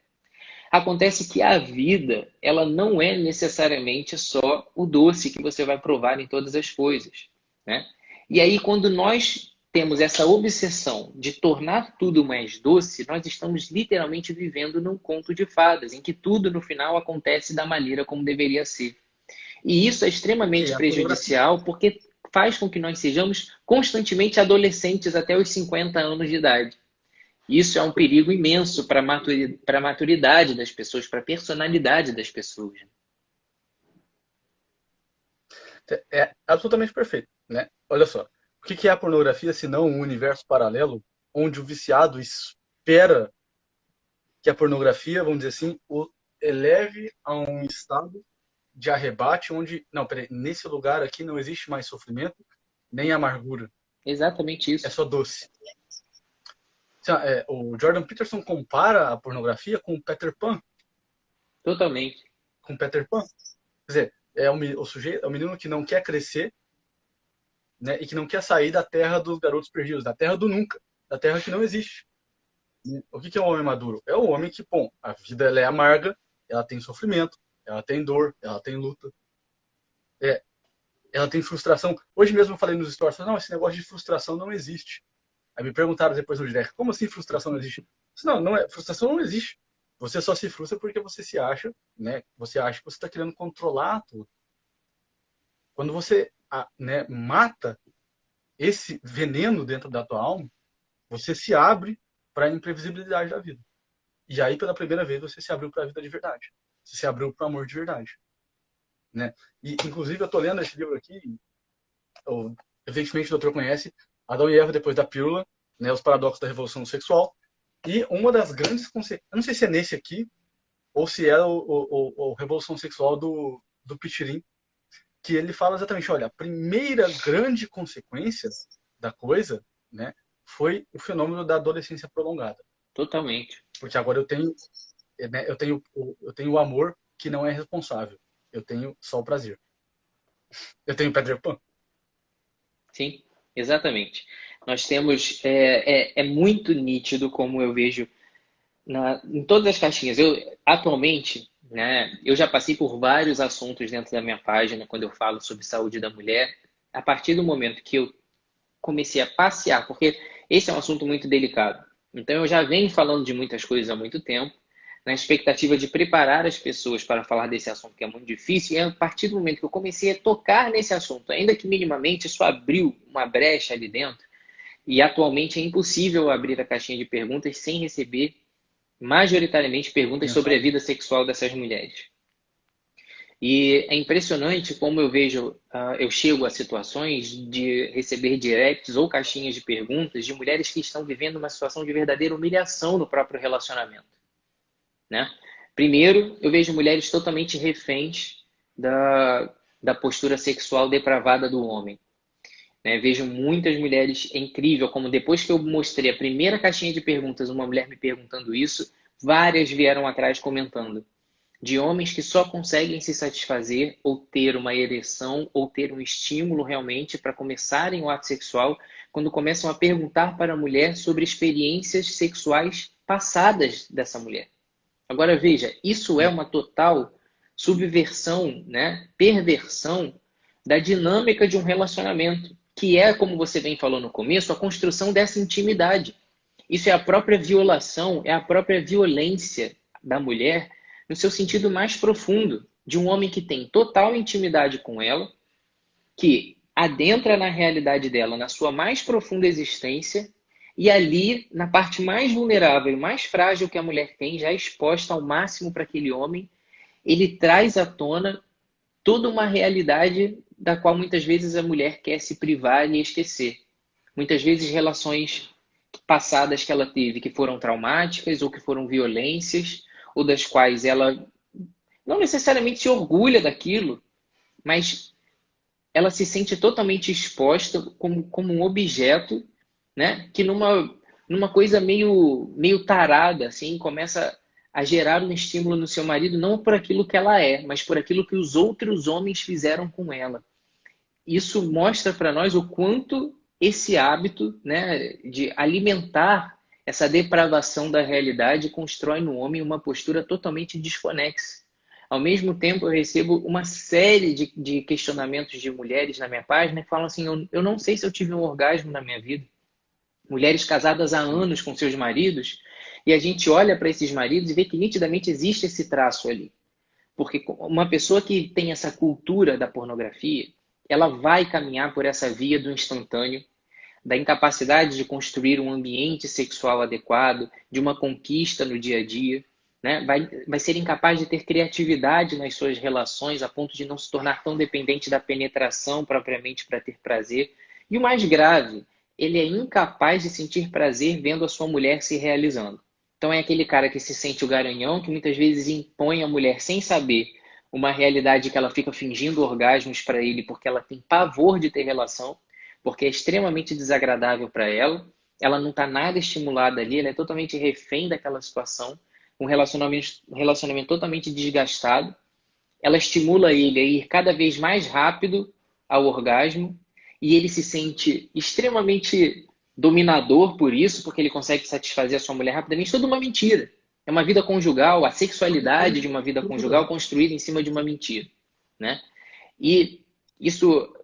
Acontece que a vida, ela não é necessariamente só o doce que você vai provar em todas as coisas, né? E aí, quando nós temos essa obsessão de tornar tudo mais doce, nós estamos literalmente vivendo num conto de fadas, em que tudo no final acontece da maneira como deveria ser. E isso é extremamente prejudicial porque faz com que nós sejamos constantemente adolescentes até os 50 anos de idade. Isso é um perigo imenso para a maturidade das pessoas, para a personalidade das pessoas. É absolutamente perfeito, né? Olha só, o que é a pornografia se não um universo paralelo onde o viciado espera que a pornografia, vamos dizer assim, o eleve a um estado de arrebate onde, não, peraí, nesse lugar aqui não existe mais sofrimento, nem amargura. Exatamente isso. É só doce. O Jordan Peterson compara a pornografia com o Peter Pan. Totalmente. Com Peter Pan. Quer dizer, o sujeito, é o menino que não quer crescer, né, e que não quer sair da terra dos garotos perdidos, da terra do nunca, da terra que não existe. O que é um homem maduro? É o homem que, bom, a vida ela é amarga, ela tem sofrimento, ela tem dor, ela tem luta. Ela tem frustração. Hoje mesmo eu falei nos stories, não, esse negócio de frustração não existe. Aí me perguntaram depois no direct, como assim frustração não existe? Não é, frustração não existe. Você só se frustra porque você se acha, né? Você acha que você está querendo controlar tudo. Quando você, né, mata esse veneno dentro da tua alma, você se abre para a imprevisibilidade da vida. E aí, pela primeira vez, você se abriu para a vida de verdade. Você se abriu para o amor de verdade. Né? E, inclusive, eu estou lendo esse livro aqui, evidentemente o doutor conhece, Adão e Eva depois da pílula, né, os paradoxos da revolução sexual, e uma das grandes consequências, eu não sei se é nesse aqui, ou se é o Revolução Sexual do Pichirin, que ele fala exatamente, olha, a primeira grande consequência da coisa, né, foi o fenômeno da adolescência prolongada. Totalmente. Porque agora eu tenho o amor que não é responsável. Eu tenho só o prazer. Eu tenho Peter Pan. Sim, exatamente. Nós temos, é muito nítido como eu vejo em todas as caixinhas. Atualmente, né, eu já passei por vários assuntos dentro da minha página quando eu falo sobre saúde da mulher. A partir do momento que eu comecei a passear, porque esse é um assunto muito delicado. Então eu já venho falando de muitas coisas há muito tempo, na expectativa de preparar as pessoas para falar desse assunto que é muito difícil, e a partir do momento que eu comecei a tocar nesse assunto, ainda que minimamente, isso abriu uma brecha ali dentro, e atualmente é impossível abrir a caixinha de perguntas sem receber majoritariamente perguntas sobre a vida sexual dessas mulheres. E é impressionante como eu vejo, eu chego a situações de receber directs ou caixinhas de perguntas de mulheres que estão vivendo uma situação de verdadeira humilhação no próprio relacionamento. Né? Primeiro, eu vejo mulheres totalmente reféns da postura sexual depravada do homem. Né? Vejo muitas mulheres, é incrível como depois que eu mostrei a primeira caixinha de perguntas, uma mulher me perguntando isso, várias vieram atrás comentando. De homens que só conseguem se satisfazer ou ter uma ereção ou ter um estímulo realmente para começarem o ato sexual quando começam a perguntar para a mulher sobre experiências sexuais passadas dessa mulher. Agora veja, isso é uma total subversão, né? Perversão da dinâmica de um relacionamento, que é, como você bem falou no começo, a construção dessa intimidade. Isso é a própria violação, é a própria violência da mulher no seu sentido mais profundo, de um homem que tem total intimidade com ela, que adentra na realidade dela, na sua mais profunda existência, e ali, na parte mais vulnerável e mais frágil que a mulher tem, já exposta ao máximo para aquele homem, ele traz à tona toda uma realidade da qual muitas vezes a mulher quer se privar e esquecer. Muitas vezes relações passadas que ela teve que foram traumáticas ou que foram violências, ou das quais ela não necessariamente se orgulha daquilo, mas ela se sente totalmente exposta como um objeto, né, que numa coisa meio tarada, assim, começa a gerar um estímulo no seu marido, não por aquilo que ela é, mas por aquilo que os outros homens fizeram com ela. Isso mostra para nós o quanto esse hábito, né, de alimentar essa depravação da realidade constrói no homem uma postura totalmente desconexa. Ao mesmo tempo, eu recebo uma série de questionamentos de mulheres na minha página que falam assim, eu não sei se eu tive um orgasmo na minha vida. Mulheres casadas há anos com seus maridos, e a gente olha para esses maridos e vê que nitidamente existe esse traço ali. Porque uma pessoa que tem essa cultura da pornografia, ela vai caminhar por essa via do instantâneo, da incapacidade de construir um ambiente sexual adequado, de uma conquista no dia a dia, né? Vai ser incapaz de ter criatividade nas suas relações, a ponto de não se tornar tão dependente da penetração propriamente para ter prazer. E o mais grave, ele é incapaz de sentir prazer vendo a sua mulher se realizando. Então é aquele cara que se sente o garanhão, que muitas vezes impõe à mulher sem saber uma realidade que ela fica fingindo orgasmos para ele porque ela tem pavor de ter relação, porque é extremamente desagradável para ela não está nada estimulada ali, ela é totalmente refém daquela situação, um relacionamento totalmente desgastado, ela estimula ele a ir cada vez mais rápido ao orgasmo e ele se sente extremamente dominador por isso, porque ele consegue satisfazer a sua mulher rapidamente. Tudo uma mentira. É uma vida conjugal, a sexualidade de uma vida conjugal construída em cima de uma mentira, né? E isso,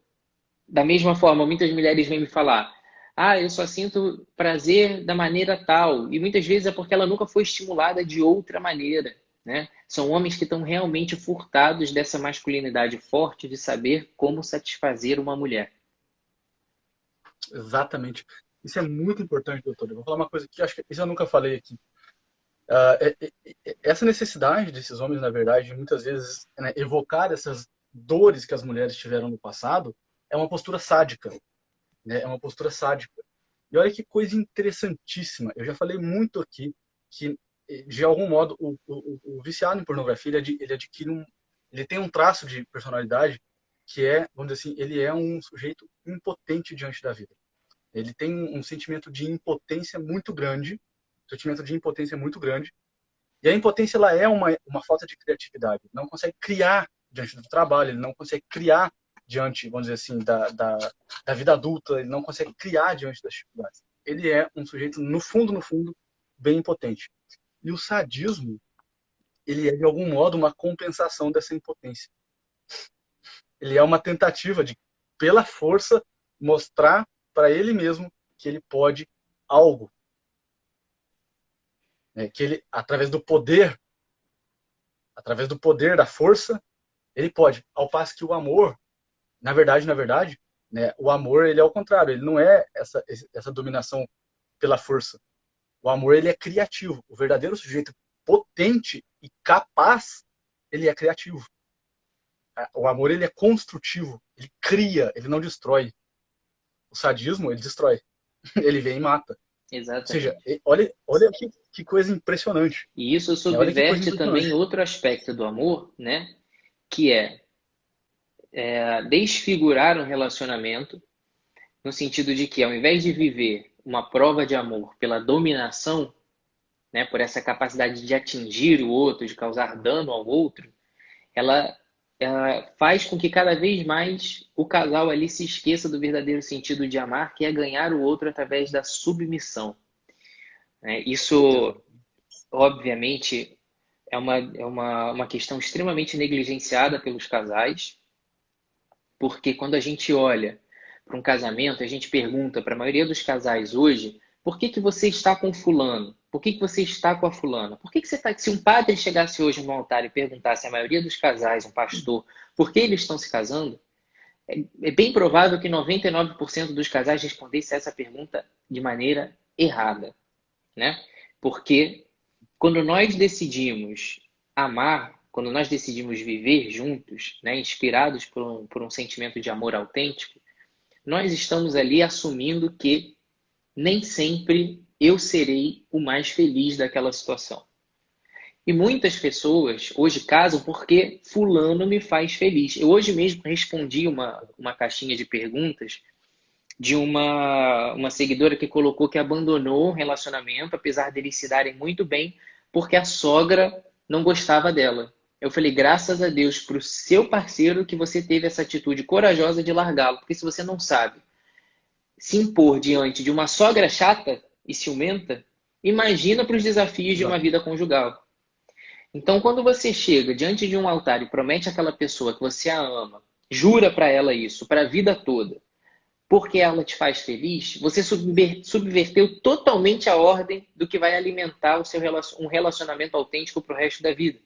da mesma forma, muitas mulheres vêm me falar: ah, eu só sinto prazer da maneira tal. E muitas vezes é porque ela nunca foi estimulada de outra maneira, né? São homens que estão realmente furtados dessa masculinidade forte de saber como satisfazer uma mulher. Exatamente. Isso é muito importante, doutor. Eu vou falar uma coisa que acho que isso eu nunca falei aqui. Essa necessidade desses homens, na verdade, muitas vezes, né, evocar essas dores que as mulheres tiveram no passado, é uma postura sádica, né? É uma postura sádica. E olha que coisa interessantíssima. Eu já falei muito aqui que, de algum modo, o viciado em pornografia, ele adquire ele tem um traço de personalidade que é, vamos dizer assim, ele é um sujeito impotente diante da vida. Ele tem um sentimento de impotência muito grande, e a impotência ela é uma falta de criatividade. Ele não consegue criar diante do trabalho, ele não consegue criar diante, vamos dizer assim, da vida adulta, ele não consegue criar diante das dificuldades. Ele é um sujeito, no fundo, bem impotente. E o sadismo, ele é, de algum modo, uma compensação dessa impotência. Ele é uma tentativa de, pela força, mostrar para ele mesmo que ele pode algo. Né? Que ele, através do poder da força, ele pode. Ao passo que o amor, na verdade, né, o amor ele é o contrário, ele não é essa dominação pela força. O amor ele é criativo. O verdadeiro sujeito potente e capaz, ele é criativo. O amor ele é construtivo, ele cria, ele não destrói. O sadismo ele destrói, ele vem e mata. Ou seja, Exatamente. olha que coisa impressionante. E isso Olha que coisa subverte também impressionante. outro aspecto do amor, né? Que é desfigurar um relacionamento, no sentido de que, ao invés de viver uma prova de amor pela dominação, né, por essa capacidade de atingir o outro, de causar dano ao outro, ela faz com que cada vez mais o casal ali se esqueça do verdadeiro sentido de amar, que é ganhar o outro através da submissão. Né? Isso, obviamente, é uma questão extremamente negligenciada pelos casais, porque quando a gente olha para um casamento, a gente pergunta para a maioria dos casais hoje: por que você está com fulano? Por que você está com a fulana? Por que você está... Se um padre chegasse hoje no altar e perguntasse à maioria dos casais, um pastor, por que eles estão se casando, é bem provável que 99% dos casais respondesse essa pergunta de maneira errada, né? Porque quando nós decidimos amar, quando nós decidimos viver juntos, né, inspirados por um sentimento de amor autêntico, nós estamos ali assumindo que nem sempre eu serei o mais feliz daquela situação. E muitas pessoas hoje casam porque fulano me faz feliz. Eu hoje mesmo respondi uma caixinha de perguntas de uma seguidora que colocou que abandonou um relacionamento, apesar deles se darem muito bem, porque a sogra não gostava dela. Eu falei, graças a Deus para o seu parceiro que você teve essa atitude corajosa de largá-lo, porque se você não sabe se impor diante de uma sogra chata e ciumenta, imagina para os desafios de uma Exato. vida conjugal. Então, quando você chega diante de um altar e promete àquela pessoa que você a ama, jura para ela isso, para a vida toda, porque ela te faz feliz, você subverteu totalmente a ordem do que vai alimentar um relacionamento autêntico para o resto da vida.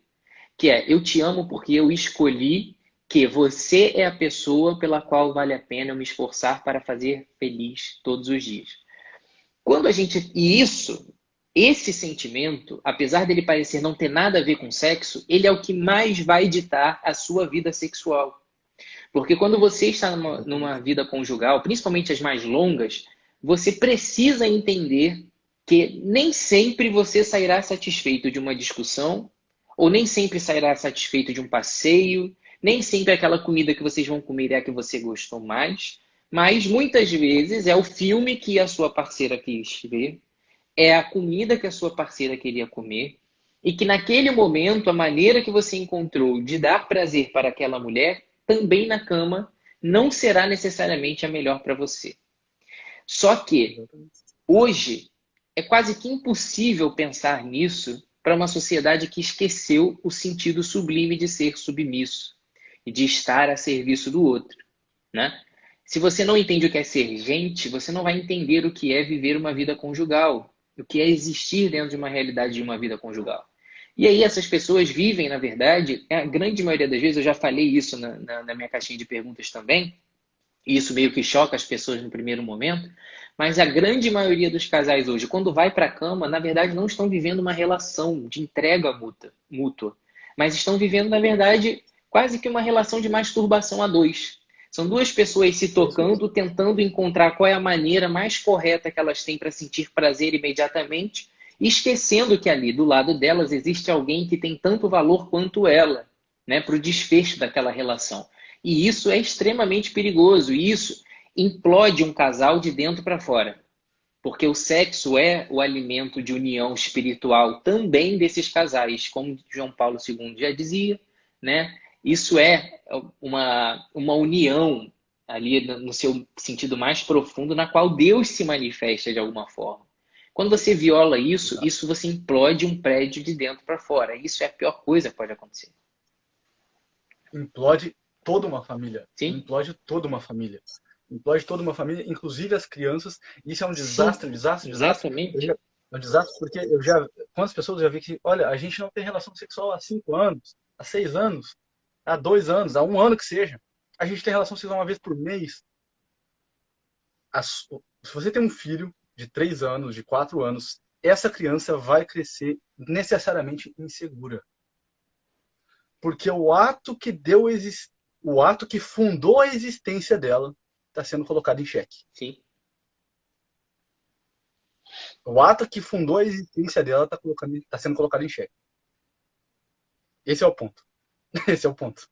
Que é, eu te amo porque eu escolhi que você é a pessoa pela qual vale a pena eu me esforçar para fazer feliz todos os dias. Quando a gente. E isso, esse sentimento, apesar dele parecer não ter nada a ver com sexo, ele é o que mais vai ditar a sua vida sexual. Porque quando você está numa vida conjugal, principalmente as mais longas, você precisa entender que nem sempre você sairá satisfeito de uma discussão, ou nem sempre sairá satisfeito de um passeio, nem sempre aquela comida que vocês vão comer é a que você gostou mais, mas muitas vezes é o filme que a sua parceira quis ver, é a comida que a sua parceira queria comer, e que naquele momento a maneira que você encontrou de dar prazer para aquela mulher, também na cama, não será necessariamente a melhor para você. Só que hoje é quase que impossível pensar nisso para uma sociedade que esqueceu o sentido sublime de ser submisso e de estar a serviço do outro, né? Se você não entende o que é ser gente, você não vai entender o que é viver uma vida conjugal, o que é existir dentro de uma realidade de uma vida conjugal. E aí essas pessoas vivem, na verdade, a grande maioria das vezes, eu já falei isso na minha caixinha de perguntas também, e isso meio que choca as pessoas no primeiro momento, mas a grande maioria dos casais hoje, quando vai para a cama, na verdade não estão vivendo uma relação de entrega mútua, mas estão vivendo, na verdade, quase que uma relação de masturbação a dois. São duas pessoas se tocando, tentando encontrar qual é a maneira mais correta que elas têm para sentir prazer imediatamente, esquecendo que ali do lado delas existe alguém que tem tanto valor quanto ela, né, para o desfecho daquela relação. E isso é extremamente perigoso. E isso implode um casal de dentro para fora. Porque o sexo é o alimento de união espiritual também desses casais, como João Paulo II já dizia, né? Isso é uma união ali no seu sentido mais profundo, na qual Deus se manifesta de alguma forma. Quando você viola isso, isso você implode um prédio de dentro para fora. Isso é a pior coisa que pode acontecer. Implode toda uma família. Sim? Implode toda uma família. Implode toda uma família, inclusive as crianças. Isso é um Sim, desastre, desastre, desastre. exatamente. É um desastre porque eu já. Quantas pessoas eu já vi que, olha, a gente não tem relação sexual há 5 anos, há 6 anos, há 2 anos, há 1 ano que seja. A gente tem relação sexual uma vez por mês. Se você tem um filho de 3 anos, de 4 anos, essa criança vai crescer necessariamente insegura. Porque o ato que fundou a existência dela está sendo colocado em xeque. Sim. O ato que fundou a existência dela está sendo colocado em xeque. Esse é o ponto. Esse é o ponto.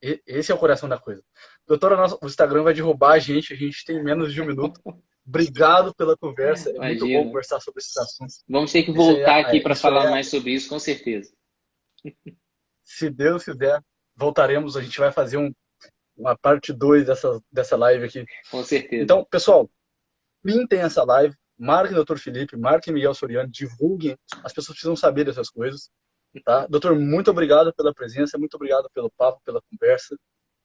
Esse é o coração da coisa. Doutora, o Instagram vai derrubar a gente tem menos de 1 minuto. Obrigado pela conversa. É muito bom Imagina. conversar sobre esses assuntos. Vamos ter que voltar aqui para Isso falar é, mais sobre isso, com certeza. se Deus quiser, voltaremos. A gente vai fazer uma parte 2 dessa live aqui. Com certeza. Então, pessoal, printem essa live, marquem o Dr. Felipe, marquem Miguel Soriano, divulguem. As pessoas precisam saber dessas coisas. Tá? Doutor, muito obrigado pela presença, muito obrigado pelo papo, pela conversa.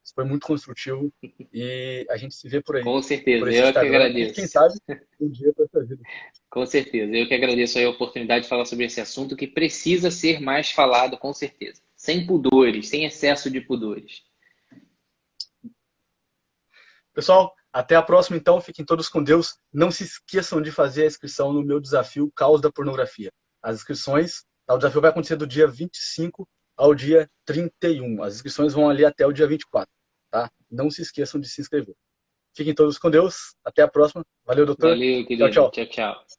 Isso foi muito construtivo e a gente se vê por aí, Com certeza. por esse Eu que Instagram e quem agradeço. sabe um dia para essa vida. Com certeza. Eu que agradeço aí a oportunidade de falar sobre esse assunto que precisa ser mais falado, com certeza. Sem pudores, sem excesso de pudores. Pessoal, até a próxima então. Fiquem todos com Deus. Não se esqueçam de fazer a inscrição no meu desafio Caos da Pornografia. As inscrições, o desafio vai acontecer do dia 25 ao dia 31. As inscrições vão ali até o dia 24. Tá? Não se esqueçam de se inscrever. Fiquem todos com Deus. Até a próxima. Valeu, doutor. Valeu, Tchau, querido. tchau. Tchau, tchau.